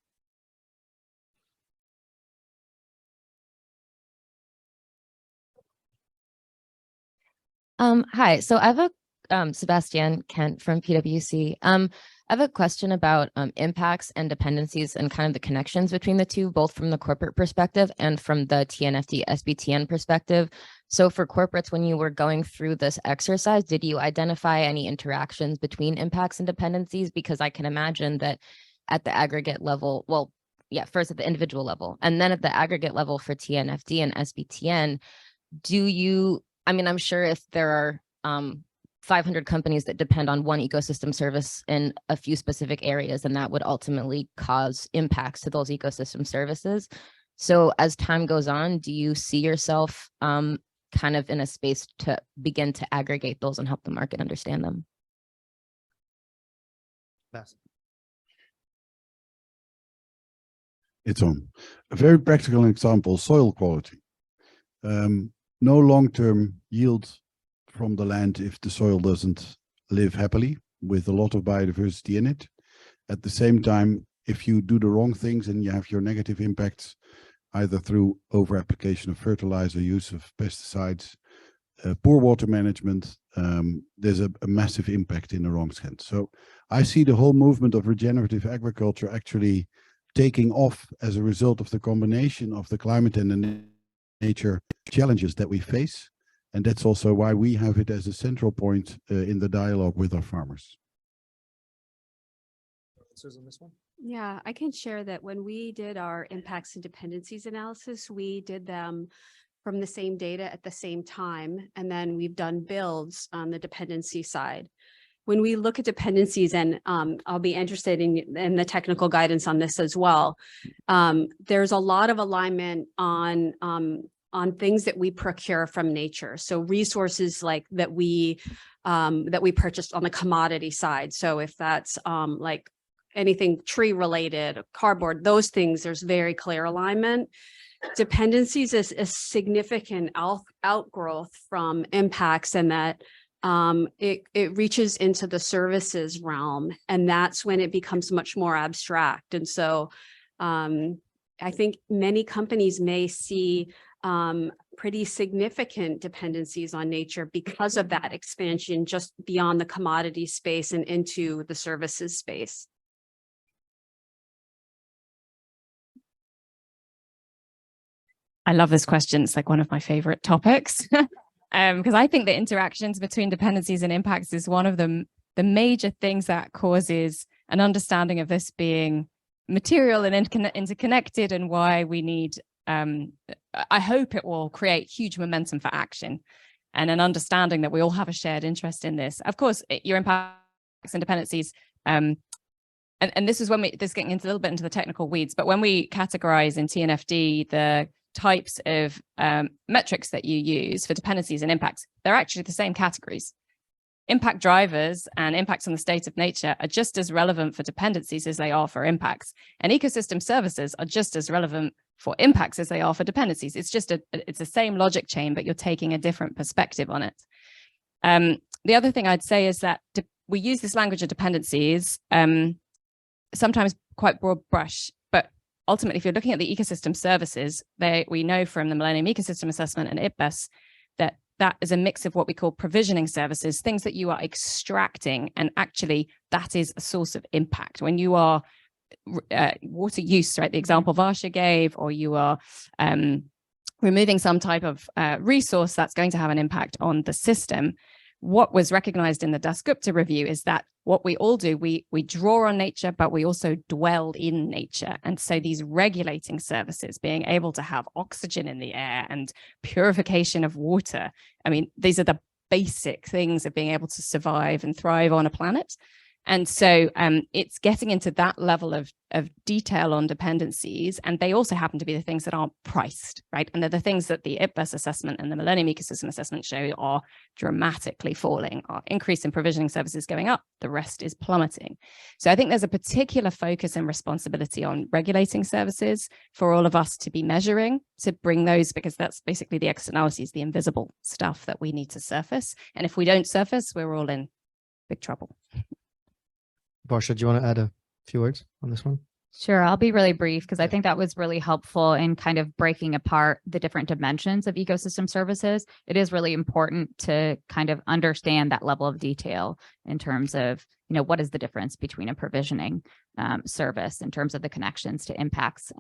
Hi, so I have a Sebastian Kent from PwC. I have a question about impacts and dependencies and kind of the connections between the two, both from the corporate perspective and from the TNFD SBTN perspective. So for corporates, when you were going through this exercise, did you identify any interactions between impacts and dependencies? Because I can imagine that at the aggregate level, well, yeah, first at the individual level, and then at the aggregate level for TNFD and SBTN, I'm sure if there are 500 companies that depend on one ecosystem service in a few specific areas, and that would ultimately cause impacts to those ecosystem services. So as time goes on, do you see yourself kind of in a space to begin to aggregate those and help the market understand them? Pass. It's on. A very practical example, soil quality. No long-term yield from the land if the soil doesn't live happily with a lot of biodiversity in it. At the same time, if you do the wrong things and you have your negative impacts, either through over-application of fertilizer, use of pesticides, poor water management, there's a massive impact in the wrong sense. So I see the whole movement of regenerative agriculture actually taking off as a result of the combination of the climate and the nature challenges that we face. And that's also why we have it as a central point in the dialogue with our farmers. Answers on this one? Yeah, I can share that when we did our impacts and dependencies analysis, we did them from the same data at the same time. And then we've done builds on the dependency side. When we look at dependencies, and I'll be interested in the technical guidance on this as well, there's a lot of alignment on things that we procure from nature. So resources like that we purchased on the commodity side. So if that's like anything tree related, cardboard, those things, there's very clear alignment. Dependencies is a significant outgrowth from impacts, and that it reaches into the services realm, and that's when it becomes much more abstract. And so I think many companies may see pretty significant dependencies on nature because of that expansion just beyond the commodity space and into the services space. I love this question. It's like one of my favorite topics because I think the interactions between dependencies and impacts is one of the major things that causes an understanding of this being material and interconnected, and why we need, I hope it will create huge momentum for action and an understanding that we all have a shared interest in this. Of course, your impacts and dependencies, and this is when this is getting into a little bit into the technical weeds, but when we categorize in TNFD the types of metrics that you use for dependencies and impacts, they're actually the same categories. Impact drivers and impacts on the state of nature are just as relevant for dependencies as they are for impacts. And ecosystem services are just as relevant for impacts as they are for dependencies. It's just it's the same logic chain, but you're taking a different perspective on it. The other thing I'd say is that we use this language of dependencies, sometimes quite broad brush, but ultimately, if you're looking at the ecosystem services, we know from the Millennium Ecosystem Assessment and IPBES that is a mix of what we call provisioning services, things that you are extracting, and actually that is a source of impact. When you are water use, right, the example Varsha gave, or you are removing some type of resource that's going to have an impact on the system. What was recognized in the Dasgupta review is that what we all do, we draw on nature, but we also dwell in nature. And so these regulating services, being able to have oxygen in the air and purification of water, I mean, these are the basic things of being able to survive and thrive on a planet. And so it's getting into that level of detail on dependencies, and they also happen to be the things that aren't priced, right? And they're the things that the IPBES assessment and the Millennium Ecosystem Assessment show are dramatically falling. Our increase in provisioning services going up, the rest is plummeting. So I think there's a particular focus and responsibility on regulating services for all of us to be measuring, to bring those, because that's basically the externalities, the invisible stuff that we need to surface. And if we don't surface, we're all in big trouble. Varsha, do you want to add a few words on this one? Sure, I'll be really brief because I think that was really helpful in kind of breaking apart the different dimensions of ecosystem services. It is really important to kind of understand that level of detail in terms of, you know, what is the difference between a provisioning service in terms of the connections to impacts.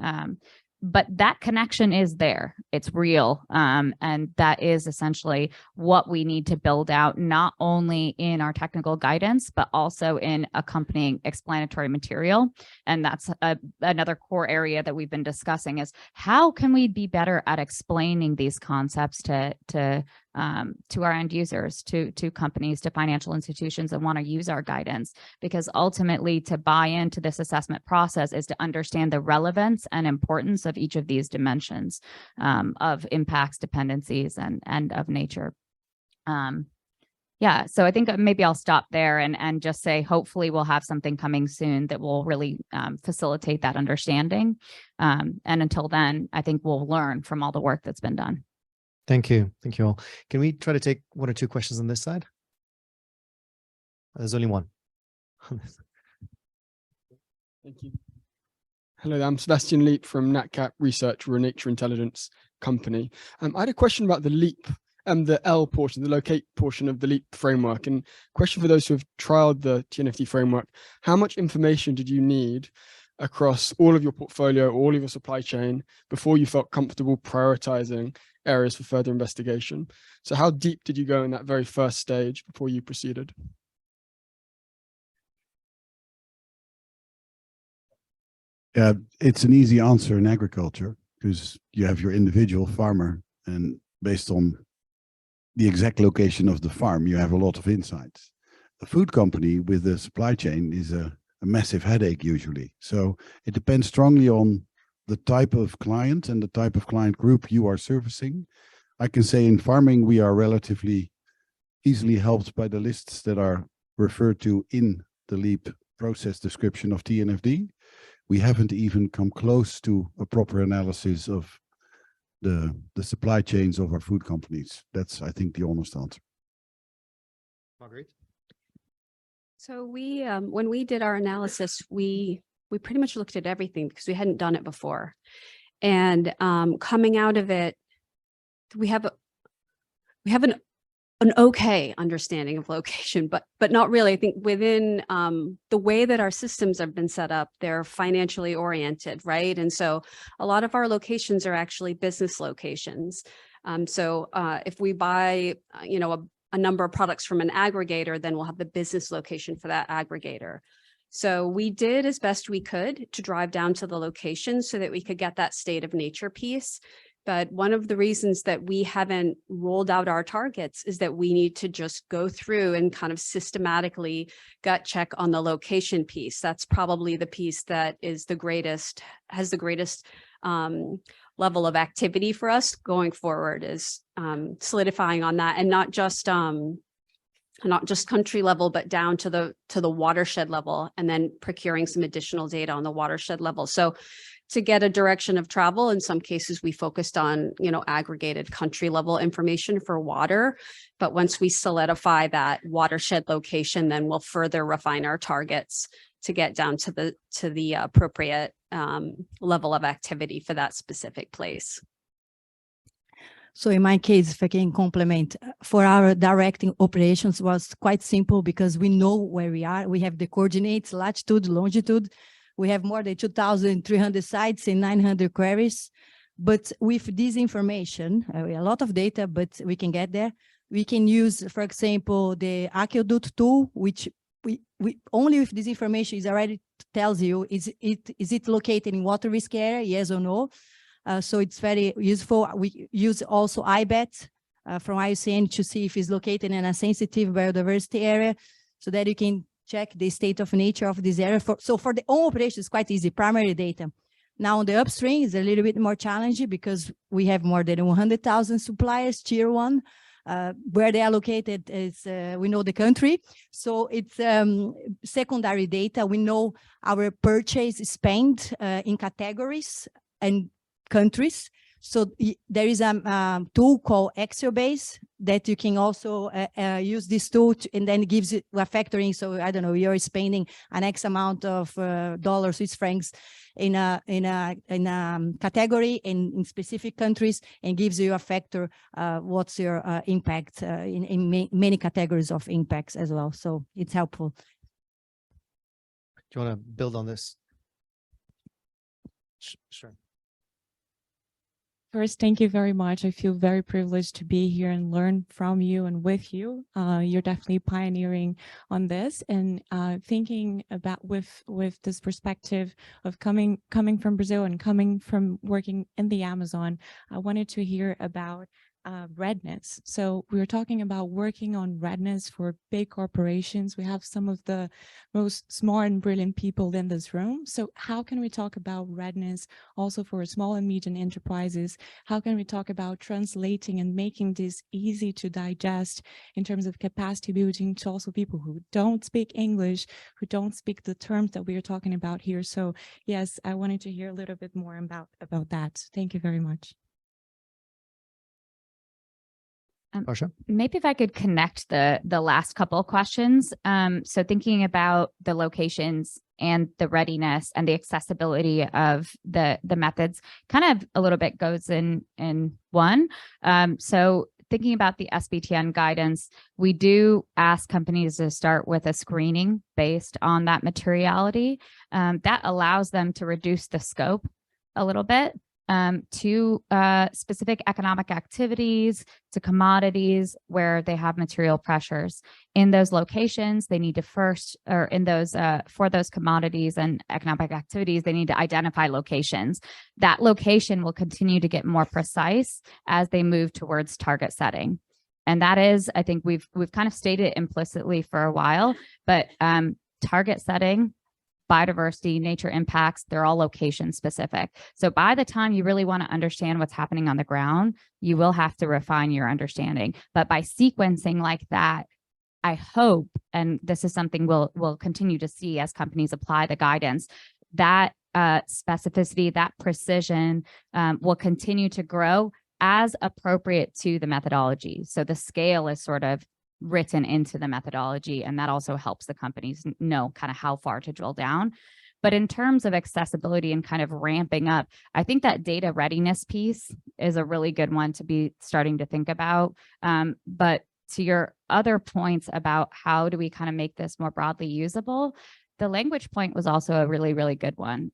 But that connection is there, it's real. And that is essentially what we need to build out, not only in our technical guidance, but also in accompanying explanatory material. And that's another core area that we've been discussing is how can we be better at explaining these concepts to our end users, to companies, to financial institutions that want to use our guidance, because ultimately to buy into this assessment process is to understand the relevance and importance of each of these dimensions of impacts, dependencies, and of nature. Yeah, so I think maybe I'll stop there and just say, hopefully we'll have something coming soon that will really facilitate that understanding. And until then, I think we'll learn from all the work that's been done. Thank you. Thank you all. Can we try to take 1 or 2 questions on this side? There's only one. Thank you. Hello, I'm Sebastian Leap from NatCap Research. We're a nature intelligence company. I had a question about the LEAP, the L portion, the locate portion of the LEAP framework. And question for those who have trialed the TNFD framework, how much information did you need across all of your portfolio, all of your supply chain, before you felt comfortable prioritizing areas for further investigation? So how deep did you go in that very first stage before you proceeded? Yeah, it's an easy answer in agriculture because you have your individual farmer, and based on the exact location of the farm, you have a lot of insights. A food company with a supply chain is a massive headache usually. So it depends strongly on the type of client and the type of client group you are servicing. I can say in farming, we are relatively easily helped by the lists that are referred to in the LEAP process description of TNFD. We haven't even come close to a proper analysis of the supply chains of our food companies. That's, I think, the honest answer. Marguerite? So we, when we did our analysis, we pretty much looked at everything because we hadn't done it before. And coming out of it, we have an okay understanding of location, but not really. I think within the way that our systems have been set up, they're financially oriented, right? And so a lot of our locations are actually business locations. So if we buy, you know, a number of products from an aggregator, then we'll have the business location for that aggregator. So we did as best we could to drive down to the location so that we could get that state of nature piece. But one of the reasons that we haven't rolled out our targets is that we need to just go through and kind of systematically gut check on the location piece. That's probably the piece that is the greatest, has the greatest level of activity for us going forward, is solidifying on that, and not just country level, but down to the watershed level, and then procuring some additional data on the watershed level. So to get a direction of travel, in some cases we focused on, you know, aggregated country level information for water. But once we solidify that watershed location, then we'll further refine our targets to get down to the appropriate level of activity for that specific place. So in my case, if I can complement, for our directing operations was quite simple because we know where we are. We have the coordinates, latitude, longitude. We have more than 2,300 sites and 900 queries. But with this information, a lot of data, but we can get there. We can use, for example, the Aqueduct tool, which we only with this information is already tells you, is it located in water risk area, yes or no? So it's very useful. We use also IBET from IUCN to see if it's located in a sensitive biodiversity area, so that you can check the state of nature of this area. So for the own operation, it's quite easy, primary data. Now on the upstream is a little bit more challenging because we have more than 100,000 suppliers, tier 1. Where they are located is, we know the country. So it's secondary data. We know our purchase spend in categories and countries. So there is a tool called ExcelBase that you can also use this tool and then it gives you a factoring. So I don't know, you're spending an X amount of dollars, Swiss francs in a category in specific countries, and gives you a factor what's your impact in many categories of impacts as well. So it's helpful. Do you want to build on this? Sure. First, thank you very much. I feel very privileged to be here and learn from you and with you. You're definitely pioneering on this, and thinking about with this perspective of coming from Brazil and coming from working in the Amazon. I wanted to hear about redness. So we were talking about working on redness for big corporations. We have some of the most smart and brilliant people in this room. So how can we talk about redness also for small and medium enterprises? How can we talk about translating and making this easy to digest in terms of capacity building to also people who don't speak English, who don't speak the terms that we are talking about here? So yes, I wanted to hear a little bit more about that. Thank you very much. Varsha? Maybe if I could connect the last couple of questions. So thinking about the locations and the readiness and the accessibility of the methods kind of a little bit goes in one. So thinking about the SBTN guidance, we do ask companies to start with a screening based on that materiality. That allows them to reduce the scope a little bit to specific economic activities, to commodities where they have material pressures. In those locations, they need to first, or in those, for those commodities and economic activities, they need to identify locations. That location will continue to get more precise as they move towards target setting. And that is, I think we've kind of stated implicitly for a while, but target setting, biodiversity, nature impacts, they're all location specific. So by the time you really want to understand what's happening on the ground, you will have to refine your understanding. But by sequencing like that, I hope, and this is something we'll continue to see as companies apply the guidance, that specificity, that precision will continue to grow as appropriate to the methodology. So the scale is sort of written into the methodology, and that also helps the companies know kind of how far to drill down. But in terms of accessibility and kind of ramping up, I think that data readiness piece is a really good one to be starting to think about. But to your other points about how do we kind of make this more broadly usable, the language point was also a really, really good one.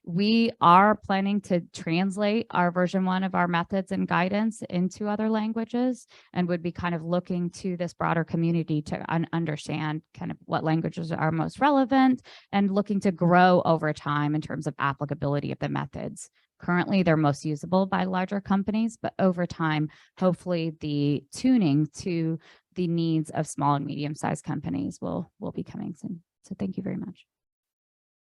We are planning to translate our version 1 of our methods and guidance into other languages, and would be kind of looking to this broader community to understand kind of what languages are most relevant, and looking to grow over time in terms of applicability of the methods. Currently, they're most usable by larger companies, but over time, hopefully the tuning to the needs of small and medium-sized companies will be coming soon. So thank you very much.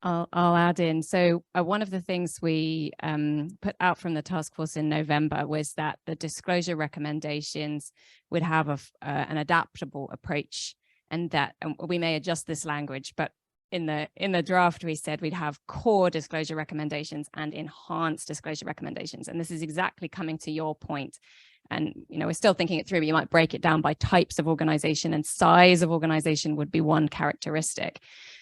I'll add in. So one of the things we put out from the task force in November was that the disclosure recommendations would have an adaptable approach, and that we may adjust this language, but in the draft, we said we'd have core disclosure recommendations and enhanced disclosure recommendations. And this is exactly coming to your point. And, you know, we're still thinking it through, but you might break it down by types of organization, and size of organization would be one characteristic.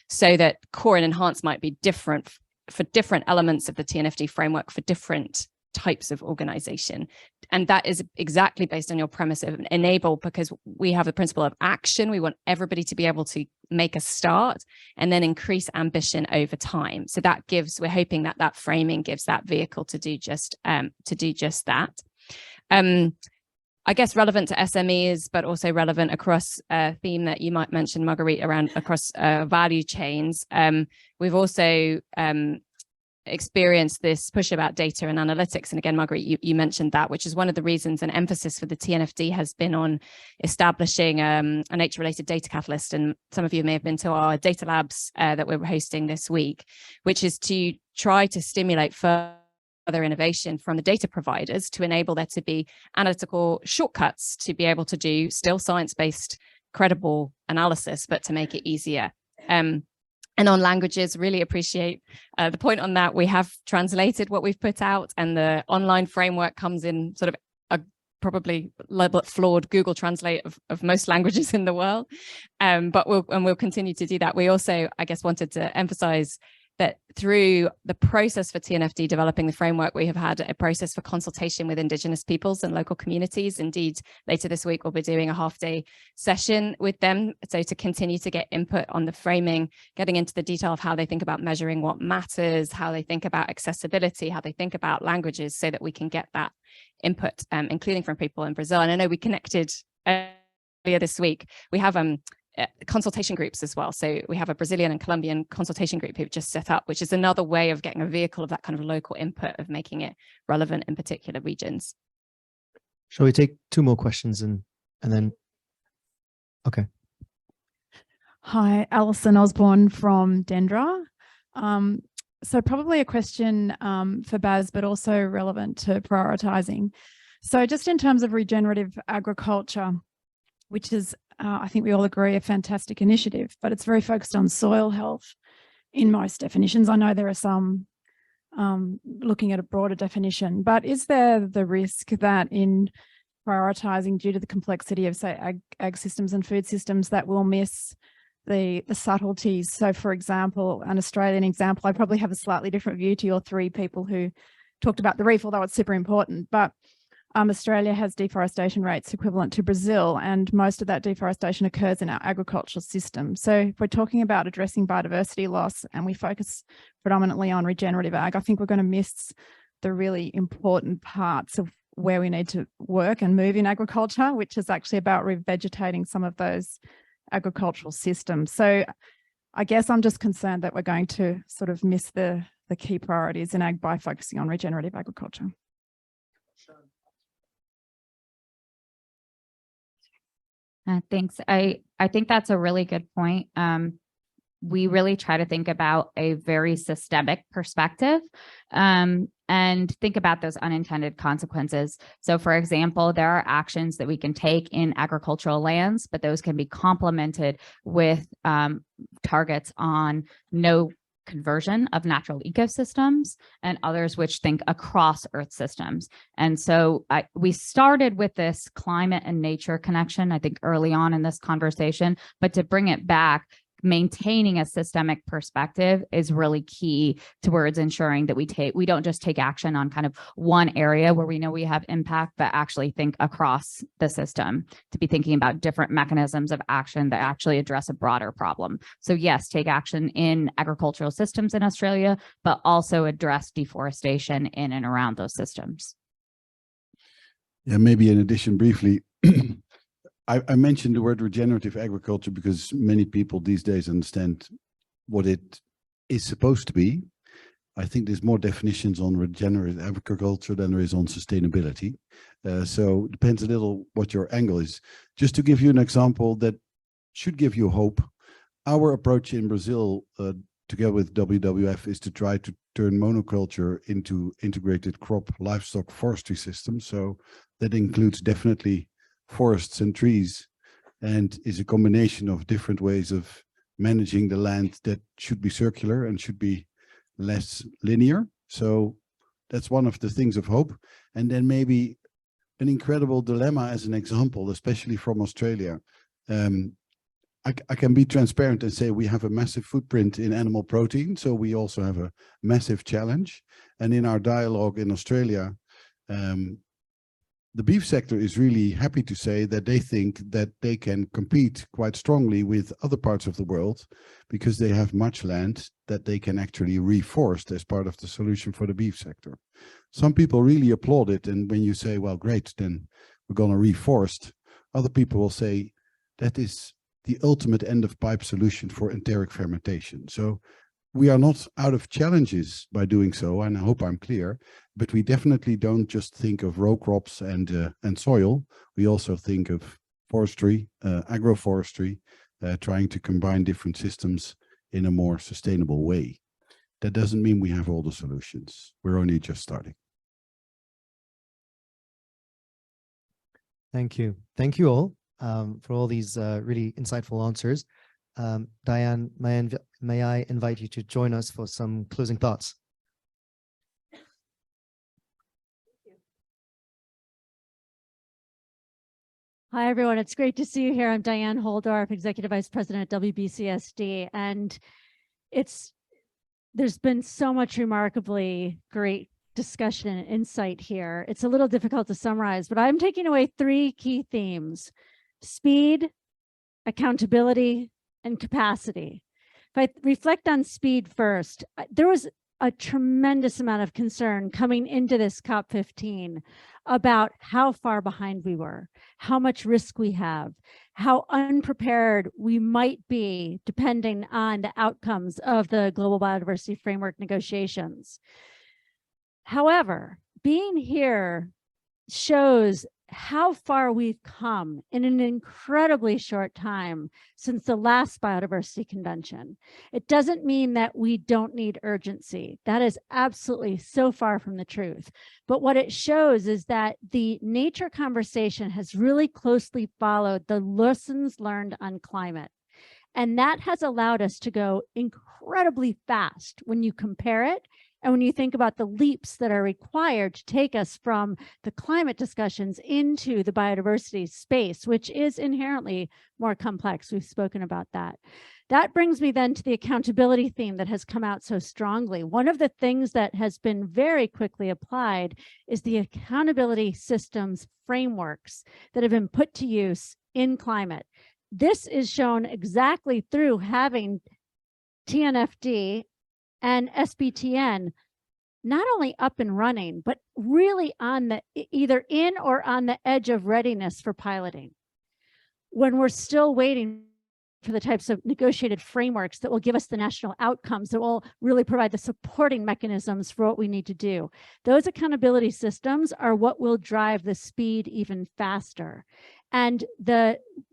So that core and enhanced might be different for different elements of the TNFD framework for different types of organization. And that is exactly based on your premise of enable, because we have the principle of action. We want everybody to be able to make a start and then increase ambition over time. So that gives, we're hoping that that framing gives that vehicle to do just that. I guess relevant to SMEs, but also relevant across a theme that you might mention, Marguerite, around across value chains. We've also experienced this push about data and analytics. And again, Marguerite, you mentioned that, which is one of the reasons an emphasis for the TNFD has been on establishing a nature-related data catalyst. And some of you may have been to our data labs that we're hosting this week, which is to try to stimulate further innovation from the data providers to enable there to be analytical shortcuts to be able to do still science-based credible analysis, but to make it easier. And on languages, really appreciate the point on that. We have translated what we've put out, and the online framework comes in sort of a probably a little bit flawed Google Translate of most languages in the world. But we'll continue to do that. We also, I guess, wanted to emphasize that through the process for TNFD developing the framework, we have had a process for consultation with Indigenous peoples and local communities. Indeed, later this week, we'll be doing a half-day session with them. So to continue to get input on the framing, getting into the detail of how they think about measuring what matters, how they think about accessibility, how they think about languages, so that we can get that input, including from people in Brazil. And I know we connected earlier this week. We have consultation groups as well. So we have a Brazilian and Colombian consultation group who've just set up, which is another way of getting a vehicle of that kind of local input, of making it relevant in particular regions. Shall we take 2 more questions and then, okay. Hi, Alison Osborne from Dendra. So probably a question for Baz, but also relevant to prioritising. So just in terms of regenerative agriculture, which is, I think we all agree, a fantastic initiative, but it's very focused on soil health in most definitions. I know there are some looking at a broader definition, but is there the risk that in prioritising due to the complexity of, say, ag systems and food systems, that we'll miss the subtleties? So for example, an Australian example, I probably have a slightly different view to your 3 people who talked about the reef, although it's super important, but Australia has deforestation rates equivalent to Brazil, and most of that deforestation occurs in our agricultural system. So if we're talking about addressing biodiversity loss and we focus predominantly on regenerative ag, I think we're going to miss the really important parts of where we need to work and move in agriculture, which is actually about revegetating some of those agricultural systems. So I guess I'm just concerned that we're going to sort of miss the key priorities in ag by focusing on regenerative agriculture. Thanks. I think that's a really good point. We really try to think about a very systemic perspective and think about those unintended consequences. So for example, there are actions that we can take in agricultural lands, but those can be complemented with targets on no conversion of natural ecosystems and others which think across Earth systems. And so we started with this climate and nature connection, I think early on in this conversation, but to bring it back, maintaining a systemic perspective is really key towards ensuring that we don't just take action on kind of one area where we know we have impact, but actually think across the system, to be thinking about different mechanisms of action that actually address a broader problem. So yes, take action in agricultural systems in Australia, but also address deforestation in and around those systems. Yeah, maybe in addition briefly, I mentioned the word regenerative agriculture because many people these days understand what it is supposed to be. I think there's more definitions on regenerative agriculture than there is on sustainability. So it depends a little what your angle is. Just to give you an example that should give you hope, our approach in Brazil, together with WWF, is to try to turn monoculture into integrated crop, livestock, forestry systems. So that includes definitely forests and trees, and is a combination of different ways of managing the land that should be circular and should be less linear. So that's one of the things of hope. And then maybe an incredible dilemma as an example, especially from Australia. I can be transparent and say we have a massive footprint in animal protein, so we also have a massive challenge. And in our dialogue in Australia, the beef sector is really happy to say that they think that they can compete quite strongly with other parts of the world because they have much land that they can actually reforest as part of the solution for the beef sector. Some people really applaud it, and when you say, well, great, then we're going to reforest, other people will say that is the ultimate end of pipe solution for enteric fermentation. So we are not out of challenges by doing so, and I hope I'm clear, but we definitely don't just think of row crops and soil. We also think of forestry, agroforestry, trying to combine different systems in a more sustainable way. That doesn't mean we have all the solutions. We're only just starting. Thank you. Thank you all for all these really insightful answers. Diane, may I invite you to join us for some closing thoughts? Hi, everyone. It's great to see you here. I'm Diane Holdorf, Executive Vice President at WBCSD. And there's been so much remarkably great discussion and insight here. It's a little difficult to summarize, but I'm taking away 3 key themes: speed, accountability, and capacity. If I reflect on speed first, there was a tremendous amount of concern coming into this COP15 about how far behind we were, how much risk we have, how unprepared we might be depending on the outcomes of the Global Biodiversity Framework negotiations. However, being here shows how far we've come in an incredibly short time since the last biodiversity convention. It doesn't mean that we don't need urgency. That is absolutely so far from the truth. But what it shows is that the nature conversation has really closely followed the lessons learned on climate. And that has allowed us to go incredibly fast when you compare it. And when you think about the leaps that are required to take us from the climate discussions into the biodiversity space, which is inherently more complex. We've spoken about that. That brings me then to the accountability theme that has come out so strongly. One of the things that has been very quickly applied is the accountability systems frameworks that have been put to use in climate. This is shown exactly through having TNFD and SBTN not only up and running, but really on the either in or on the edge of readiness for piloting. When we're still waiting for the types of negotiated frameworks that will give us the national outcomes that will really provide the supporting mechanisms for what we need to do. Those accountability systems are what will drive the speed even faster. And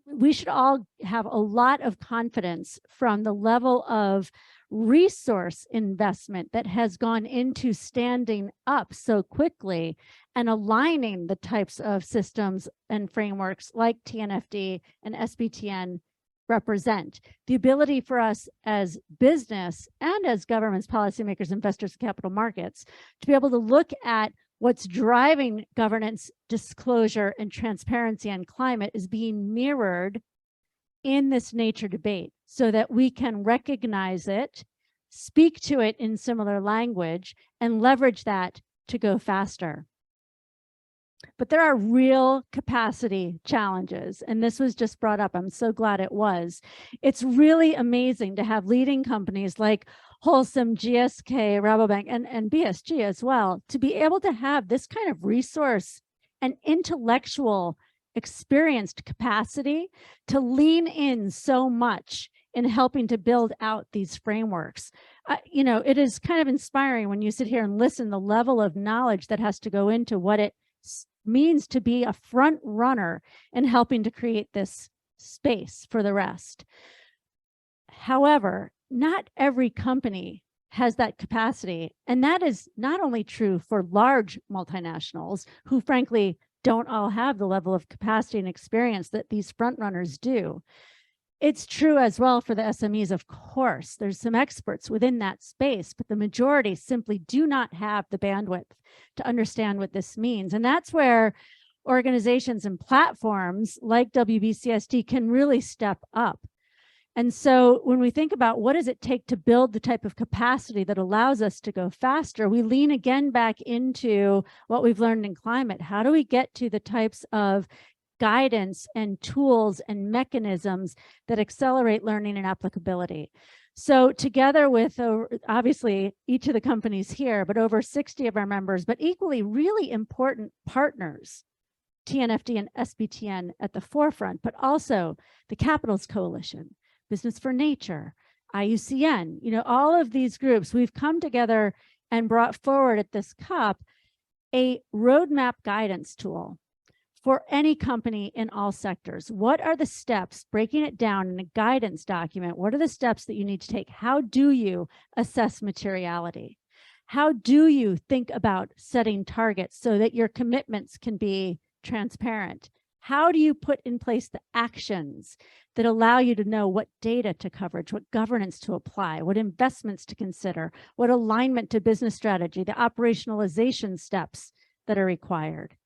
we should all have a lot of confidence from the level of resource investment that has gone into standing up so quickly and aligning the types of systems and frameworks like TNFD and SBTN represent. The ability for us as business and as governments, policymakers, investors, and capital markets to be able to look at what's driving governance, disclosure, and transparency on climate is being mirrored in this nature debate so that we can recognize it, speak to it in similar language, and leverage that to go faster. But there are real capacity challenges, and this was just brought up. I'm so glad it was. It's really amazing to have leading companies like Holcim, GSK, Rabobank, and BSG as well, to be able to have this kind of resource and intellectual experienced capacity to lean in so much in helping to build out these frameworks. You know, it is kind of inspiring when you sit here and listen, the level of knowledge that has to go into what it means to be a front runner in helping to create this space for the rest. However, not every company has that capacity. And that is not only true for large multinationals who frankly don't all have the level of capacity and experience that these front runners do. It's true as well for the SMEs, of course. There's some experts within that space, but the majority simply do not have the bandwidth to understand what this means. And that's where organizations and platforms like WBCSD can really step up. And so when we think about what does it take to build the type of capacity that allows us to go faster, we lean again back into what we've learned in climate. How do we get to the types of guidance and tools and mechanisms that accelerate learning and applicability? So together with obviously each of the companies here, but over 60 of our members, but equally really important partners, TNFD and SBTN at the forefront, but also the Capitals Coalition, Business for Nature, IUCN, you know, all of these groups, we've come together and brought forward at this COP a roadmap guidance tool for any company in all sectors. What are the steps, breaking it down in a guidance document? What are the steps that you need to take? How do you assess materiality? How do you think about setting targets so that your commitments can be transparent? How do you put in place the actions that allow you to know what data to coverage, what governance to apply, what investments to consider, what alignment to business strategy, the operationalization steps that are required?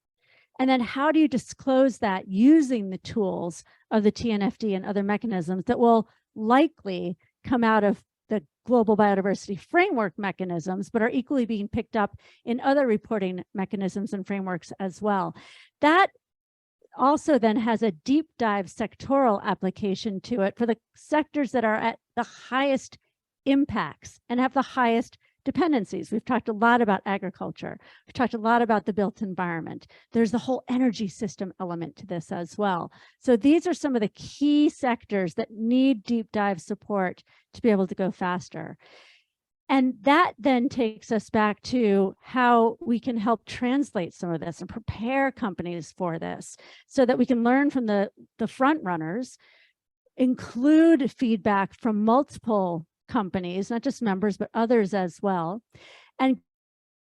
And then how do you disclose that using the tools of the TNFD and other mechanisms that will likely come out of the global biodiversity framework mechanisms, but are equally being picked up in other reporting mechanisms and frameworks as well? That also then has a deep dive sectoral application to it for the sectors that are at the highest impacts and have the highest dependencies. We've talked a lot about agriculture. We've talked a lot about the built environment. There's the whole energy system element to this as well. So these are some of the key sectors that need deep dive support to be able to go faster. And that then takes us back to how we can help translate some of this and prepare companies for this so that we can learn from the front runners, include feedback from multiple companies, not just members, but others as well, and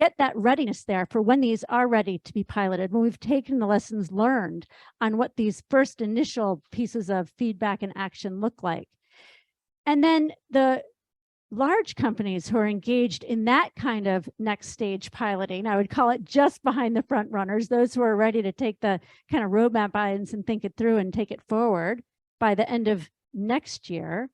get that readiness there for when these are ready to be piloted, when we've taken the lessons learned on what these first initial pieces of feedback and action look like. And then the large companies who are engaged in that kind of next stage piloting, I would call it just behind the front runners, those who are ready to take the kind of roadmap items and think it through and take it forward by the end of next year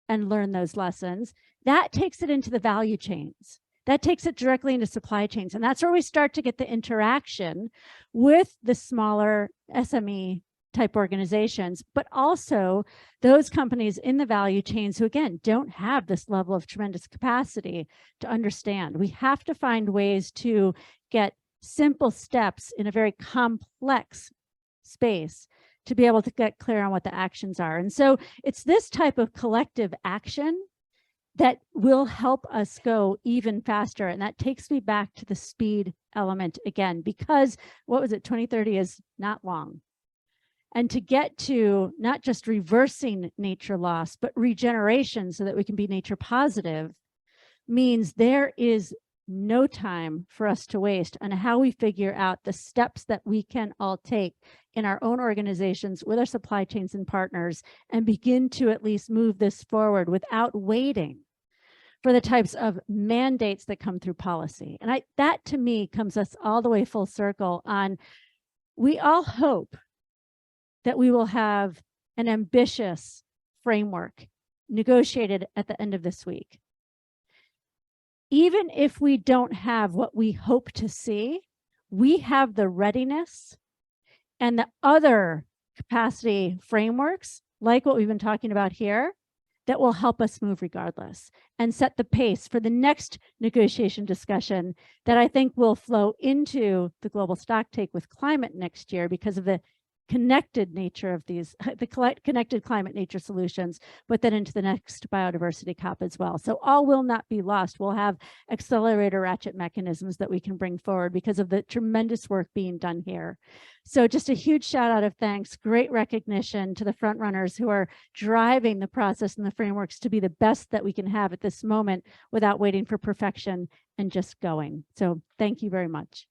and learn those lessons, that takes it into the value chains. That takes it directly into supply chains. And that's where we start to get the interaction with the smaller SME type organizations, but also those companies in the value chains who, again, don't have this level of tremendous capacity to understand. We have to find ways to get simple steps in a very complex space to be able to get clear on what the actions are. And so it's this type of collective action that will help us go even faster. And that takes me back to the speed element again, because what was it, 2030 is not long. And to get to not just reversing nature loss, but regeneration so that we can be nature positive means there is no time for us to waste on how we figure out the steps that we can all take in our own organizations with our supply chains and partners and begin to at least move this forward without waiting for the types of mandates that come through policy. And that to me comes us all the way full circle on, we all hope that we will have an ambitious framework negotiated at the end of this week. Even if we don't have what we hope to see, we have the readiness and the other capacity frameworks, like what we've been talking about here, that will help us move regardless and set the pace for the next negotiation discussion that I think will flow into the global stocktake with climate next year because of the connected nature of these, the connected climate nature solutions, but then into the next biodiversity COP as well. So all will not be lost. We'll have accelerator ratchet mechanisms that we can bring forward because of the tremendous work being done here. So just a huge shout out of thanks, great recognition to the front runners who are driving the process and the frameworks to be the best that we can have at this moment without waiting for perfection and just going. So thank you very much.